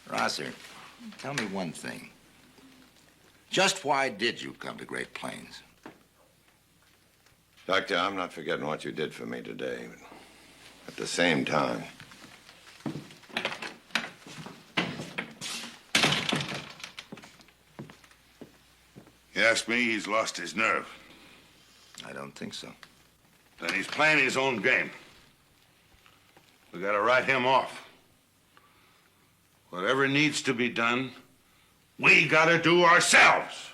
Speaker 9: Rosser, tell me one thing. Just why did you come to Great Plains?
Speaker 1: Doctor, I'm not forgetting what you did for me today, but at the same time,
Speaker 8: You ask me, he's lost his nerve.
Speaker 9: I don't think so.
Speaker 8: Then he's playing his own game. We gotta write him off. Whatever needs to be done, we gotta do ourselves.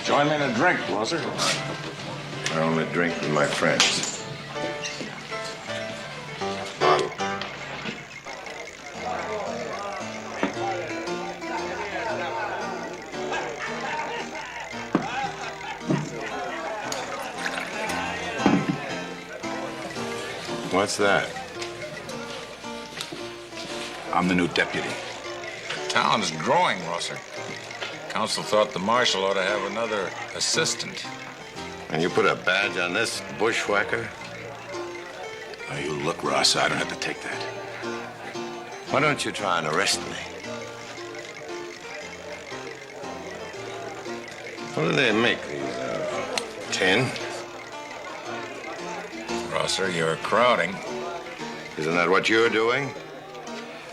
Speaker 5: Join me in a drink, Rosser.
Speaker 1: I only drink with my friends. Bottle. What's that?
Speaker 10: I'm the new deputy.
Speaker 5: The town is growing, Rosser. Council thought the marshal ought to have another assistant.
Speaker 1: And you put a badge on this bushwhacker?
Speaker 10: Now, you look, Ross, I don't have to take that.
Speaker 1: Why don't you try and arrest me? What do they make these, tin?
Speaker 5: Rosser, you're crowding.
Speaker 1: Isn't that what you're doing?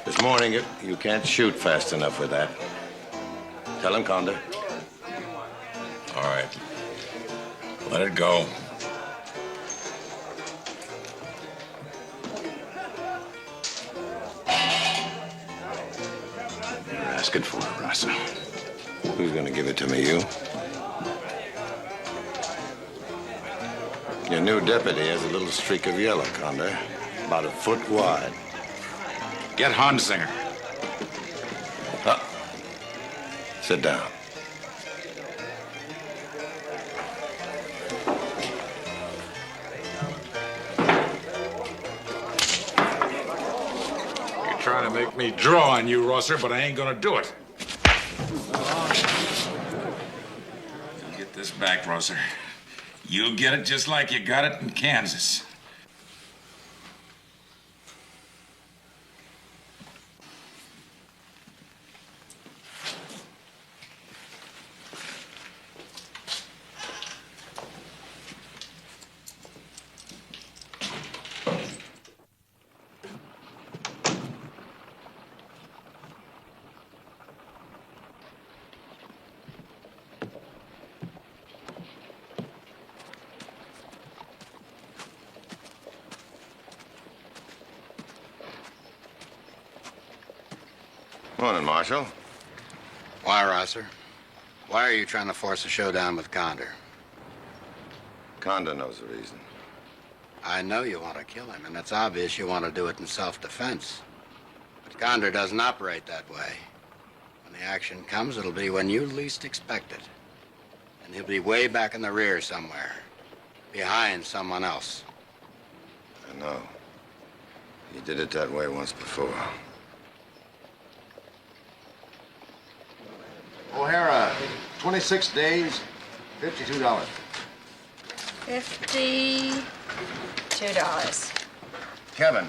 Speaker 1: This morning, you can't shoot fast enough with that. Tell him, Condor.
Speaker 5: All right. Let it go.
Speaker 10: You're asking for it, Rossa.
Speaker 1: Who's gonna give it to me, you? Your new deputy has a little streak of yellow, Condor. About a foot wide.
Speaker 10: Get Hansinger.
Speaker 1: Sit down.
Speaker 5: You're trying to make me draw on you, Rosser, but I ain't gonna do it. You'll get this back, Rosser. You'll get it just like you got it in Kansas.
Speaker 1: Morning, Marshal.
Speaker 14: Why, Rosser? Why are you trying to force a showdown with Condor?
Speaker 1: Condor knows the reason.
Speaker 14: I know you want to kill him, and it's obvious you want to do it in self-defense. But Condor doesn't operate that way. When the action comes, it'll be when you least expect it. And he'll be way back in the rear somewhere, behind someone else.
Speaker 1: I know. He did it that way once before.
Speaker 3: O'Hara, 26 days, $52.
Speaker 2: $52.
Speaker 3: Kevin,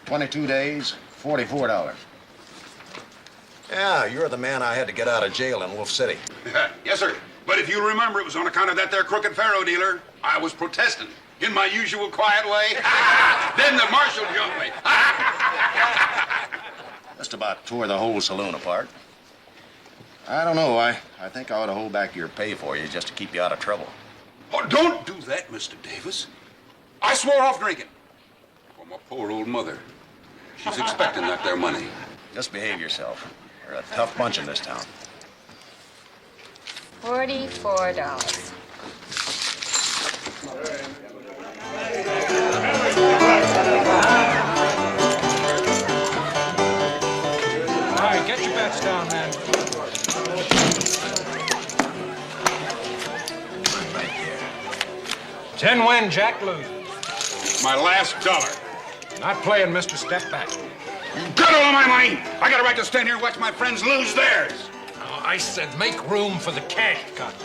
Speaker 3: 22 days, $44.
Speaker 15: Yeah, you're the man I had to get out of jail in Wolf City.
Speaker 16: Yes, sir. But if you remember, it was on account of that there crooked faro dealer. I was protesting in my usual quiet way. Then the marshal jumped me.
Speaker 9: Just about tore the whole saloon apart. I don't know. I think I ought to hold back your pay for you just to keep you out of trouble.
Speaker 16: Oh, don't do that, Mr. Davis. I swore off drinking. For my poor old mother. She's expecting that there money.
Speaker 9: Just behave yourself. You're a tough bunch in this town.
Speaker 2: $44.
Speaker 13: All right, get your bets down, man. $10 win, Jack lose.
Speaker 16: My last dollar.
Speaker 13: Not playing, Mr. Step Back.
Speaker 16: You got all of my money. I got a right to stand here and watch my friends lose theirs.
Speaker 13: I said make room for the cash cut.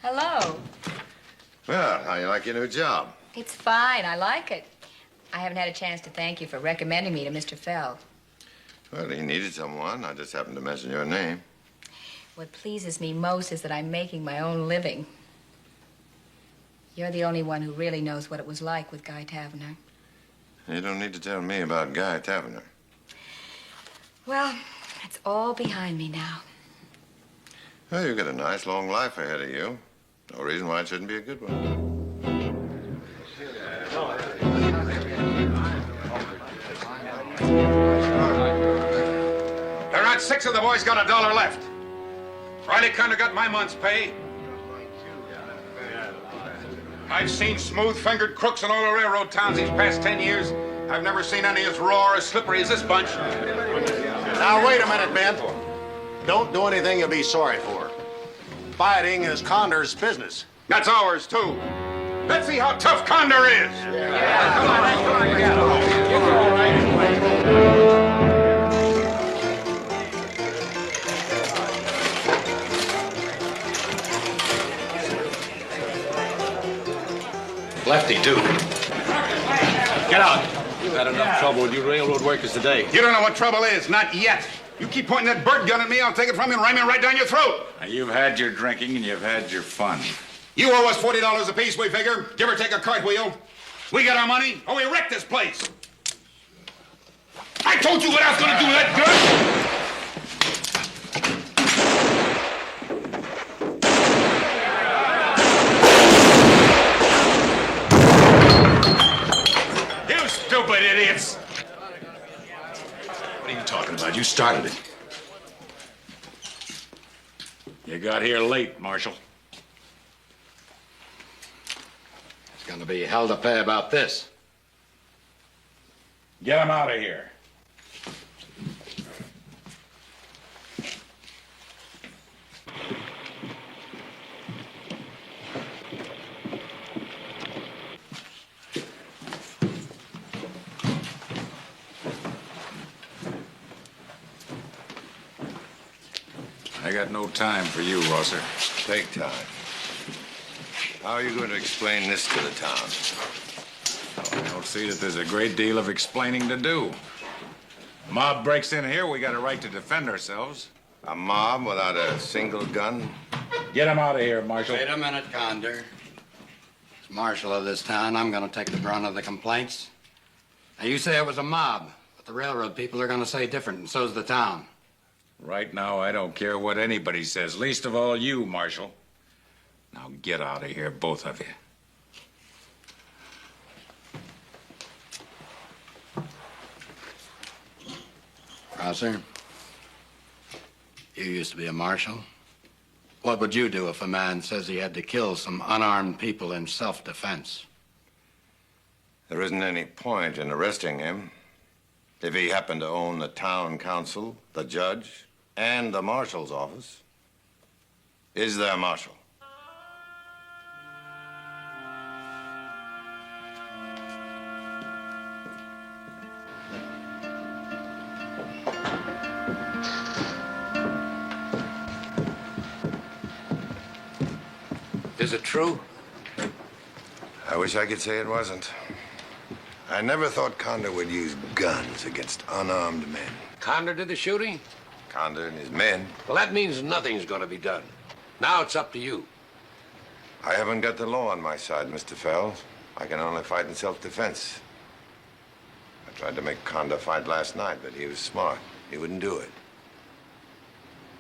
Speaker 2: Hello.
Speaker 1: Well, how you like your new job?
Speaker 2: It's fine. I like it. I haven't had a chance to thank you for recommending me to Mr. Feld.
Speaker 1: Well, he needed someone. I just happened to mention your name.
Speaker 2: What pleases me most is that I'm making my own living. You're the only one who really knows what it was like with Guy Taverner.
Speaker 1: You don't need to tell me about Guy Taverner.
Speaker 2: Well, it's all behind me now.
Speaker 1: Well, you've got a nice long life ahead of you. No reason why it shouldn't be a good one.
Speaker 16: There aren't 6 of the boys got $1 left. Riley Condor got my month's pay. I've seen smooth-fingered crooks in all the railroad towns these past 10 years. I've never seen any as raw or as slippery as this bunch.
Speaker 15: Now, wait a minute, Ben. Don't do anything you'll be sorry for. Fighting is Condor's business.
Speaker 16: That's ours, too. Let's see how tough Condor is.
Speaker 15: Lefty, too. Get out. You've had enough trouble with you railroad workers today.
Speaker 16: You don't know what trouble is, not yet. You keep pointing that bird gun at me, I'll take it from you and ram it right down your throat.
Speaker 5: Now, you've had your drinking and you've had your fun.
Speaker 16: You owe us $40 apiece, we figure. Give or take a cartwheel. We get our money, or we wreck this place. I told you what I was going to do with that gun. You stupid idiots.
Speaker 15: What are you talking about? You started it.
Speaker 5: You got here late, Marshal.
Speaker 14: It's gonna be hell to pay about this.
Speaker 5: Get him out of here. I got no time for you, Rosser.
Speaker 1: Take time. How are you going to explain this to the town?
Speaker 5: I don't see that there's a great deal of explaining to do. Mob breaks in here, we got a right to defend ourselves.
Speaker 1: A mob without a single gun?
Speaker 5: Get him out of here, Marshal.
Speaker 14: Wait a minute, Condor. As marshal of this town, I'm gonna take the brunt of the complaints. Now, you say it was a mob, but the railroad people are gonna say different, and so's the town.
Speaker 5: Right now, I don't care what anybody says, least of all you, Marshal. Now get out of here, both of you.
Speaker 14: Rosser, you used to be a marshal. What would you do if a man says he had to kill some unarmed people in self-defense?
Speaker 1: There isn't any point in arresting him if he happened to own the town council, the judge, and the marshal's office. Is there, Marshal?
Speaker 7: Is it true?
Speaker 1: I wish I could say it wasn't. I never thought Condor would use guns against unarmed men.
Speaker 7: Condor did the shooting?
Speaker 1: Condor and his men.
Speaker 7: Well, that means nothing's going to be done. Now it's up to you.
Speaker 1: I haven't got the law on my side, Mr. Fells. I can only fight in self-defense. I tried to make Condor fight last night, but he was smart. He wouldn't do it.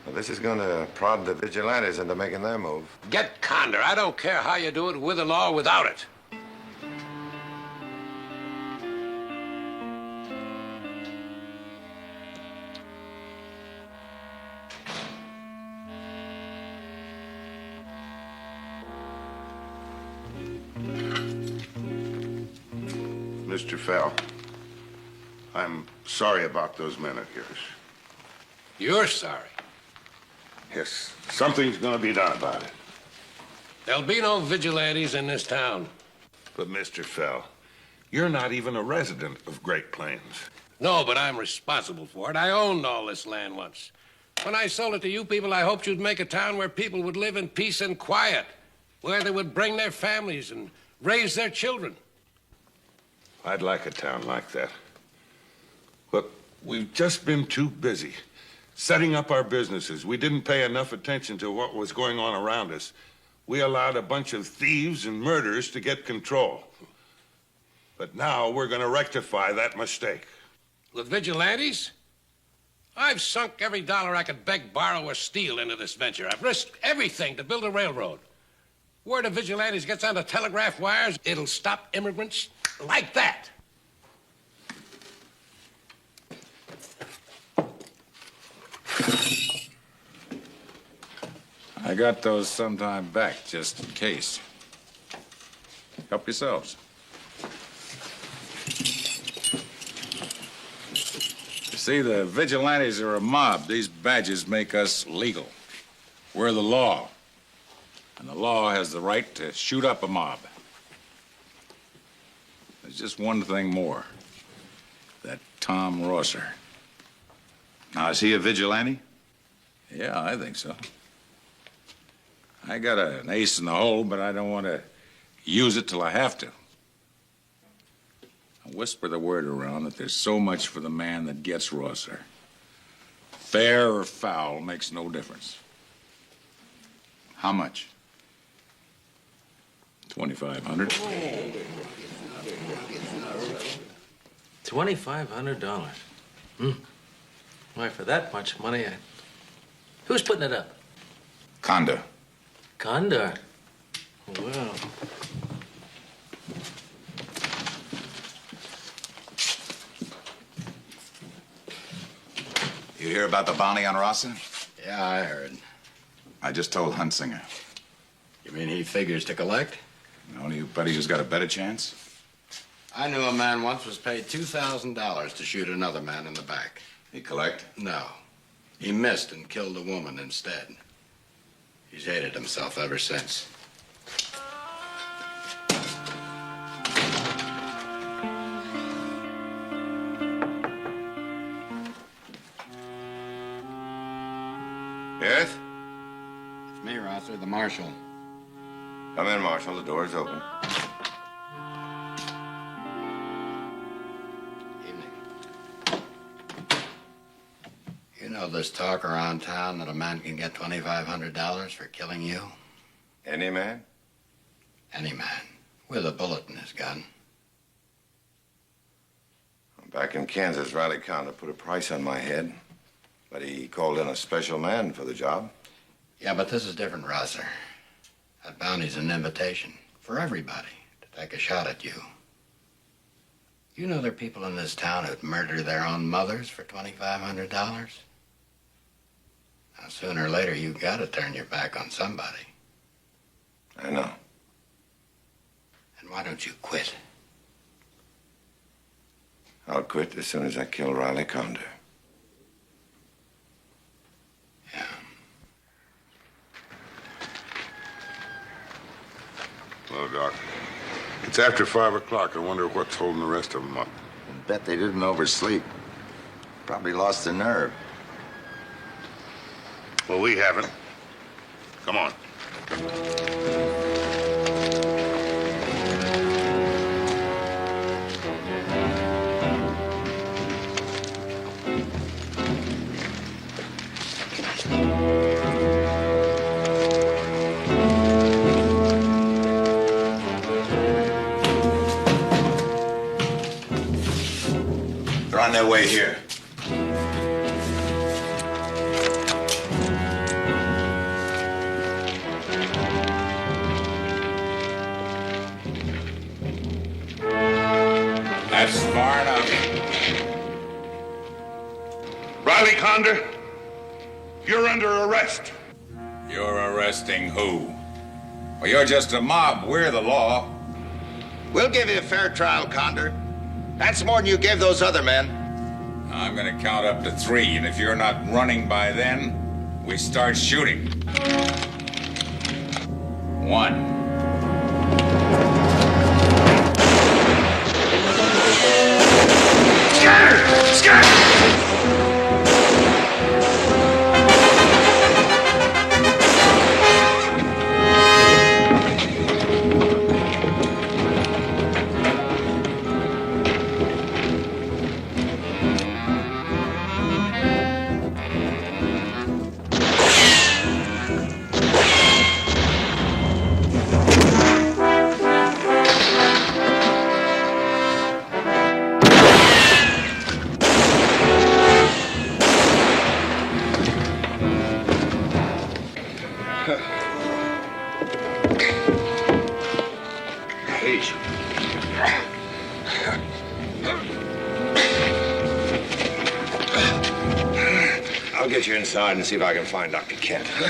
Speaker 1: Well, this is going to prod the vigilantes into making their move.
Speaker 7: Get Condor. I don't care how you do it, with the law or without it.
Speaker 8: Mr. Fell, I'm sorry about those men of yours.
Speaker 7: You're sorry.
Speaker 8: Yes, something's gonna be done about it.
Speaker 7: There'll be no vigilantes in this town.
Speaker 8: But, Mr. Fell, you're not even a resident of Great Plains.
Speaker 7: No, but I'm responsible for it. I owned all this land once. When I sold it to you people, I hoped you'd make a town where people would live in peace and quiet, where they would bring their families and raise their children.
Speaker 8: I'd like a town like that. But we've just been too busy setting up our businesses. We didn't pay enough attention to what was going on around us. We allowed a bunch of thieves and murderers to get control. But now we're going to rectify that mistake.
Speaker 7: With vigilantes? I've sunk every dollar I could beg, borrow, or steal into this venture. I've risked everything to build a railroad. Word of vigilantes gets on the telegraph wires, it'll stop immigrants like that.
Speaker 5: I got those sometime back, just in case. Help yourselves. You see, the vigilantes are a mob. These badges make us legal. We're the law. And the law has the right to shoot up a mob. There's just one thing more. That Tom Rosser.
Speaker 10: Now, is he a vigilante?
Speaker 5: Yeah, I think so. I got an ace in the hole, but I don't want to use it till I have to. I whisper the word around that there's so much for the man that gets Rosser. Fair or foul makes no difference.
Speaker 10: How much?
Speaker 5: $2,500.
Speaker 13: $2,500. Why, for that much money, who's putting it up?
Speaker 10: Condor.
Speaker 13: Condor. Well.
Speaker 10: You hear about the bounty on Rosser?
Speaker 14: Yeah, I heard.
Speaker 10: I just told Hunsinger.
Speaker 14: You mean he figures to collect?
Speaker 10: No, anybody who's got a better chance?
Speaker 14: I knew a man once was paid $2,000 to shoot another man in the back.
Speaker 10: He collect?
Speaker 14: No. He missed and killed a woman instead. He's hated himself ever since.
Speaker 1: Yes?
Speaker 14: It's me, Rosser, the marshal.
Speaker 1: Come in, Marshal. The door's open.
Speaker 14: You know there's talk around town that a man can get $2,500 for killing you?
Speaker 1: Any man?
Speaker 14: Any man, with a bullet in his gun.
Speaker 1: Back in Kansas, Riley Condor put a price on my head, but he called in a special man for the job.
Speaker 14: Yeah, but this is different, Rosser. That bounty's an invitation for everybody to take a shot at you. You know there are people in this town who'd murder their own mothers for $2,500? Now, sooner or later, you gotta turn your back on somebody.
Speaker 1: I know.
Speaker 14: And why don't you quit?
Speaker 1: I'll quit as soon as I kill Riley Condor.
Speaker 14: Yeah.
Speaker 8: Well, Doc, it's after 5 o'clock. I wonder what's holding the rest of them up.
Speaker 9: I bet they didn't oversleep. Probably lost their nerve.
Speaker 8: Well, we haven't. Come on.
Speaker 1: They're on their way here.
Speaker 5: That's far enough.
Speaker 8: Riley Condor, you're under arrest.
Speaker 5: You're arresting who? Well, you're just a mob. We're the law.
Speaker 9: We'll give you a fair trial, Condor. That's more than you gave those other men.
Speaker 5: I'm gonna count up to 3, and if you're not running by then, we start shooting. 1.
Speaker 8: Scatter! Scatter!
Speaker 1: I'll get you inside and see if I can find Dr. Kent. Sit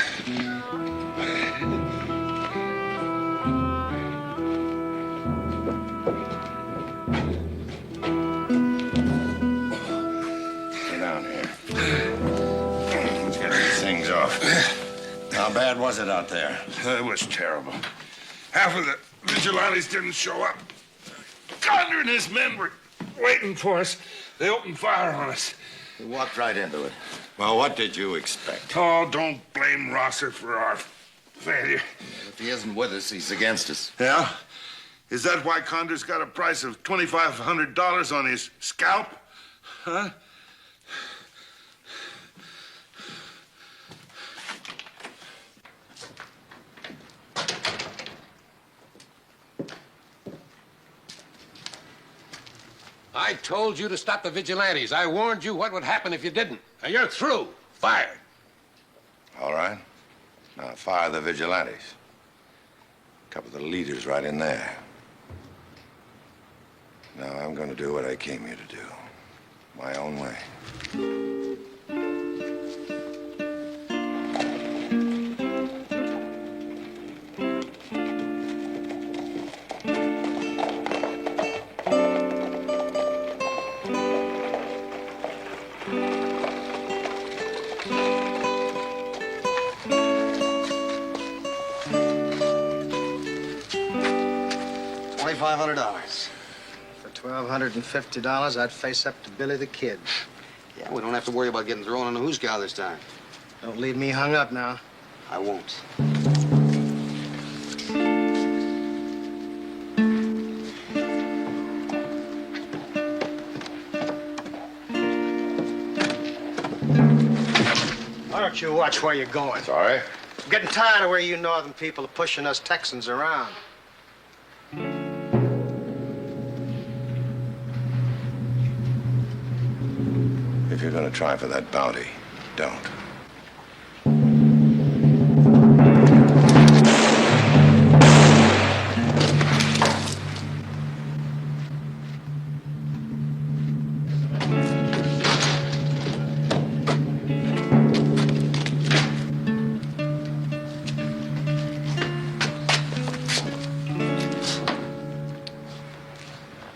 Speaker 1: down here. Let's get these things off. How bad was it out there?
Speaker 8: It was terrible. Half of the vigilantes didn't show up. Condor and his men were waiting for us. They opened fire on us.
Speaker 9: We walked right into it.
Speaker 1: Well, what did you expect?
Speaker 8: Oh, don't blame Rosser for our failure.
Speaker 9: If he isn't with us, he's against us.
Speaker 8: Yeah? Is that why Condor's got a price of $2,500 on his scalp? Huh?
Speaker 7: I told you to stop the vigilantes. I warned you what would happen if you didn't. Now you're through. Fired.
Speaker 1: All right. Now fire the vigilantes. A couple of the leaders right in there. Now I'm going to do what I came here to do. My own way.
Speaker 3: $2,500. For $1,250, I'd face up to Billy the Kid.
Speaker 17: Yeah, we don't have to worry about getting thrown on the hoosegow this time.
Speaker 3: Don't leave me hung up now.
Speaker 17: I won't.
Speaker 3: Why don't you watch where you're going?
Speaker 1: Sorry?
Speaker 3: I'm getting tired of where you northern people are pushing us Texans around.
Speaker 1: If you're going to try for that bounty, don't.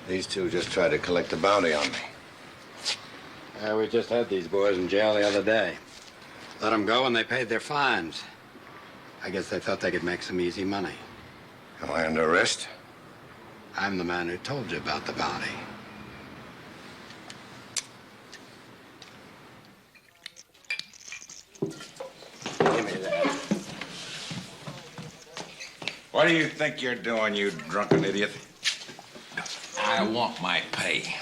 Speaker 1: These two just tried to collect a bounty on me.
Speaker 14: We just had these boys in jail the other day. Let them go and they paid their fines. I guess they thought they could make some easy money.
Speaker 1: Am I under arrest?
Speaker 14: I'm the man who told you about the bounty.
Speaker 5: Give me that. What do you think you're doing, you drunken idiot?
Speaker 4: I want my pay.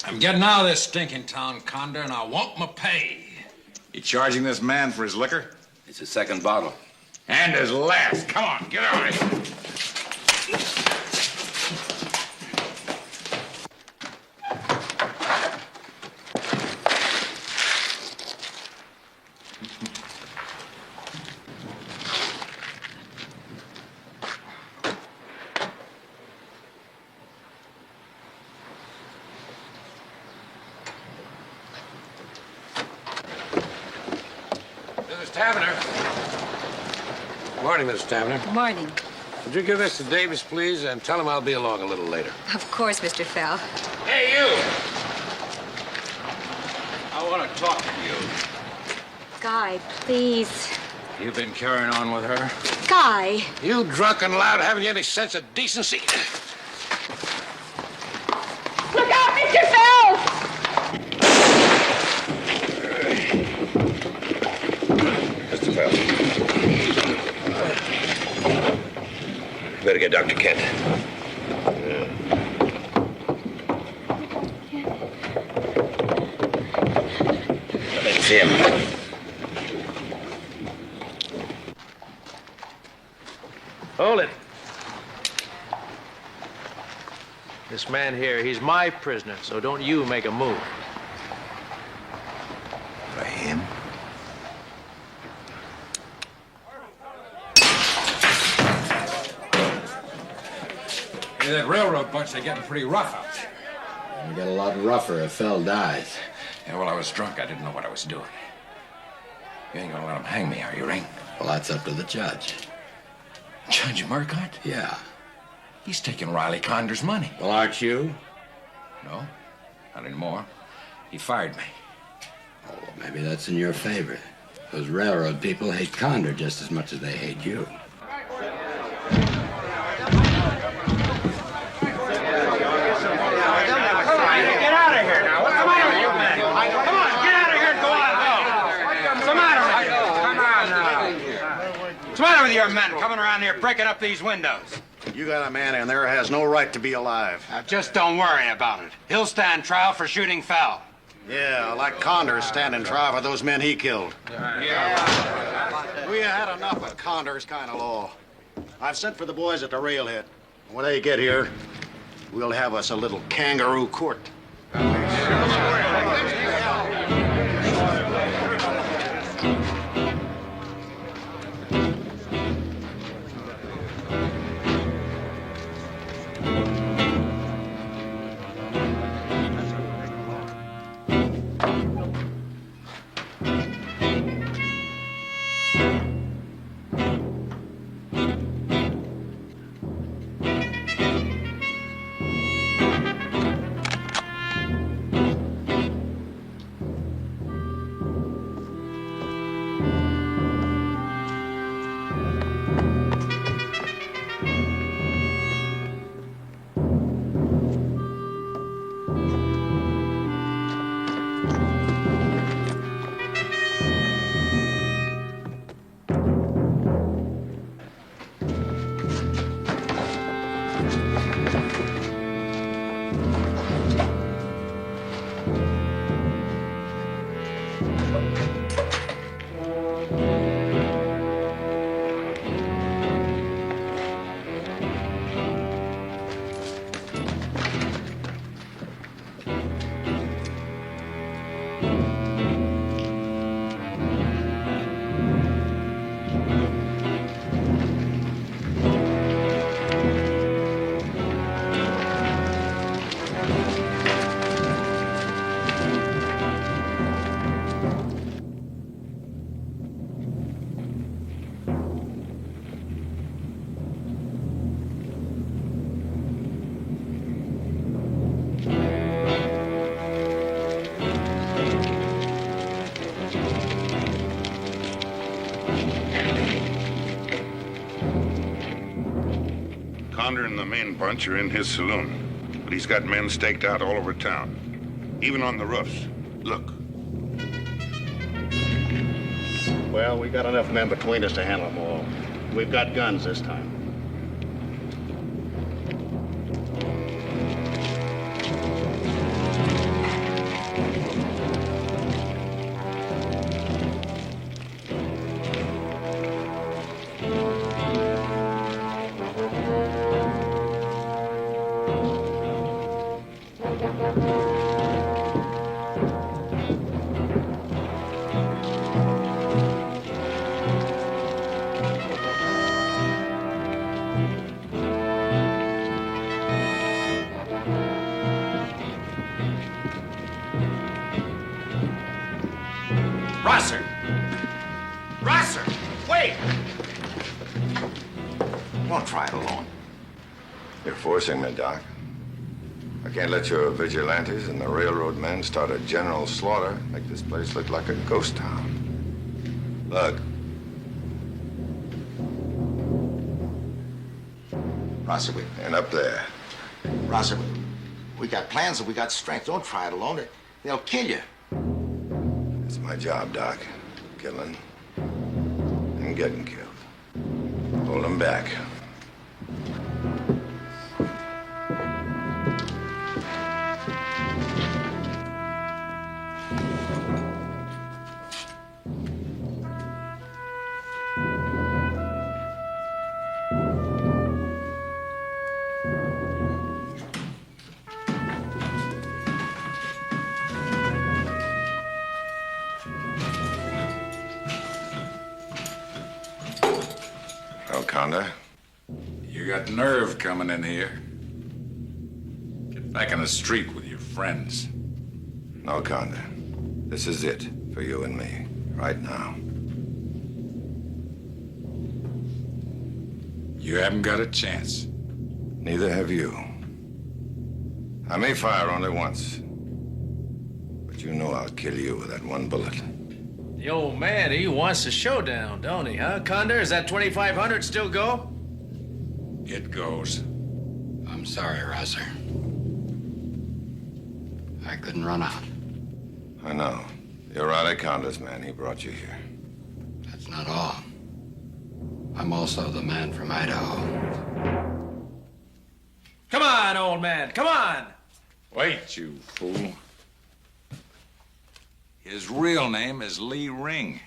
Speaker 4: I'm getting out of this stinking town, Condor, and I want my pay.
Speaker 5: You charging this man for his liquor?
Speaker 7: It's his second bottle.
Speaker 5: And his last. Come on, get out of here.
Speaker 7: Taverner. Morning, Mrs. Taverner.
Speaker 2: Morning.
Speaker 7: Would you give this to Davis, please, and tell him I'll be along a little later.
Speaker 2: Of course, Mr. Fell.
Speaker 4: Hey, you! I want to talk to you.
Speaker 2: Guy, please.
Speaker 4: You've been carrying on with her?
Speaker 2: Guy.
Speaker 7: You drunk and loud, haven't you any sense of decency?
Speaker 2: Look out, Mr. Fell!
Speaker 7: Mr. Fell. Better get Dr. Kent. Let's see him.
Speaker 13: Hold it. This man here, he's my prisoner, so don't you make a move.
Speaker 7: For him?
Speaker 4: Hey, that railroad bunch, they're getting pretty rough out there.
Speaker 14: It'll get a lot rougher if Fell dies.
Speaker 4: Yeah, well, I was drunk. I didn't know what I was doing. You ain't gonna let them hang me, are you, Ring?
Speaker 14: Well, that's up to the judge.
Speaker 4: Judge Murcott?
Speaker 14: Yeah.
Speaker 4: He's taking Riley Condor's money.
Speaker 14: Well, aren't you?
Speaker 4: No, not anymore. He fired me.
Speaker 14: Oh, well, maybe that's in your favor. Those railroad people hate Condor just as much as they hate you.
Speaker 3: Get out of here now. What's the matter with you men? Come on, get out of here and go on. Go. What's the matter with you? Come on now. What's the matter with your men coming around here breaking up these windows?
Speaker 15: You got a man in there who has no right to be alive.
Speaker 3: Now, just don't worry about it. He'll stand trial for shooting Fell.
Speaker 15: Yeah, like Condor's standing trial for those men he killed.
Speaker 3: Yeah.
Speaker 15: We had enough of Condor's kind of law. I've sent for the boys at the railhead. When they get here, we'll have us a little kangaroo court.
Speaker 8: Condor and the main bunch are in his saloon, but he's got men staked out all over town, even on the roofs. Look.
Speaker 15: Well, we got enough men between us to handle them all. We've got guns this time.
Speaker 3: Rosser! Rosser! Wait!
Speaker 1: Won't try it alone. You're forcing me, Doc. I can't let your vigilantes and the railroad men start a general slaughter, make this place look like a ghost town. Look.
Speaker 9: Rosser,
Speaker 1: And up there.
Speaker 9: Rosser, we got plans and we got strength. Don't try it alone. They'll kill you.
Speaker 1: It's my job, Doc. Killing and getting killed. Hold them back. Conda.
Speaker 5: You got nerve coming in here. Get back in the street with your friends.
Speaker 1: No, Conda. This is it for you and me, right now.
Speaker 5: You haven't got a chance.
Speaker 1: Neither have you. I may fire only once, but you know I'll kill you with that one bullet.
Speaker 13: The old man, he wants a showdown, don't he, huh, Condor? Is that 2,500 still go?
Speaker 5: It goes.
Speaker 14: I'm sorry, Rosser. I couldn't run out.
Speaker 1: I know. You're Riley Conda's man. He brought you here.
Speaker 14: That's not all. I'm also the man from Idaho.
Speaker 13: Come on, old man, come on!
Speaker 5: Wait, you fool. His real name is Lee Ring.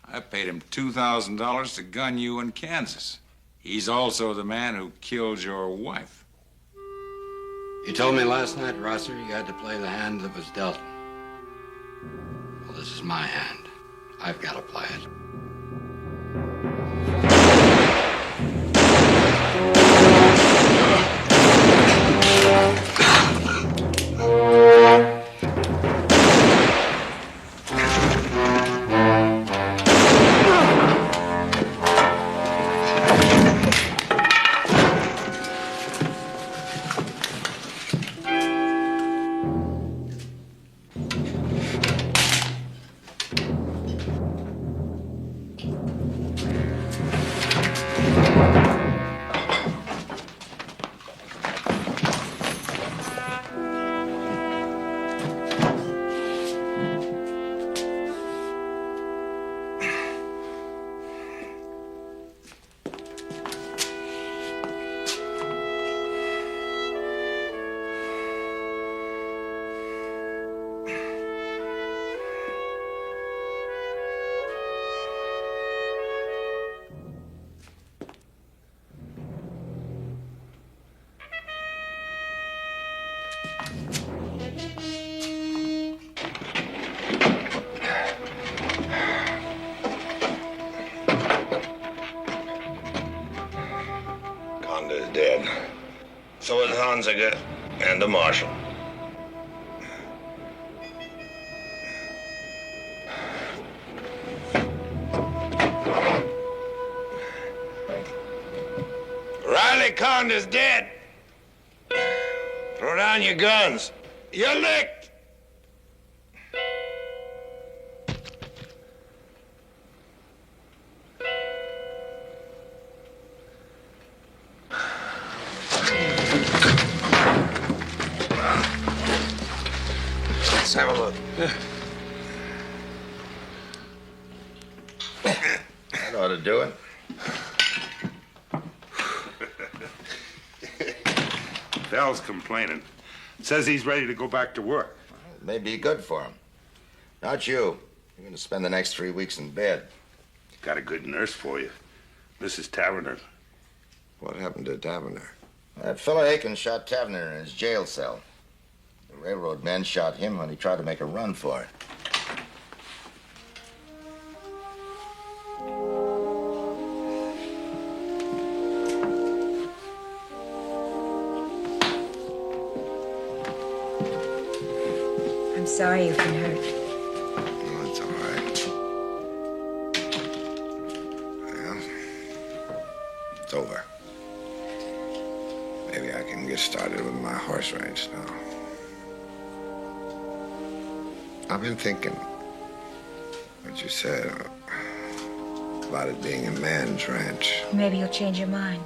Speaker 5: I paid him $2,000 to gun you in Kansas. He's also the man who killed your wife.
Speaker 14: You told me last night, Rosser, you had to play the hand that was dealt. Well, this is my hand. I've got to play it.
Speaker 1: Conda's dead. So is Hansiger and the marshal. Riley Conda's dead. Throw down your guns. You're licked. Let's have a look. That ought to do it.
Speaker 8: Val's complaining. Says he's ready to go back to work.
Speaker 9: It may be good for him. Not you. You're going to spend the next 3 weeks in bed.
Speaker 8: Got a good nurse for you, Mrs. Taverner.
Speaker 1: What happened to Taverner?
Speaker 9: That fellow Aiken shot Taverner in his jail cell. The railroad men shot him when he tried to make a run for it.
Speaker 2: I'm sorry you've been hurt.
Speaker 1: Oh, it's all It's over. Maybe I can get started with my horse ranch now. I've been thinking what you said about it being a man's ranch.
Speaker 2: Maybe you'll change your mind.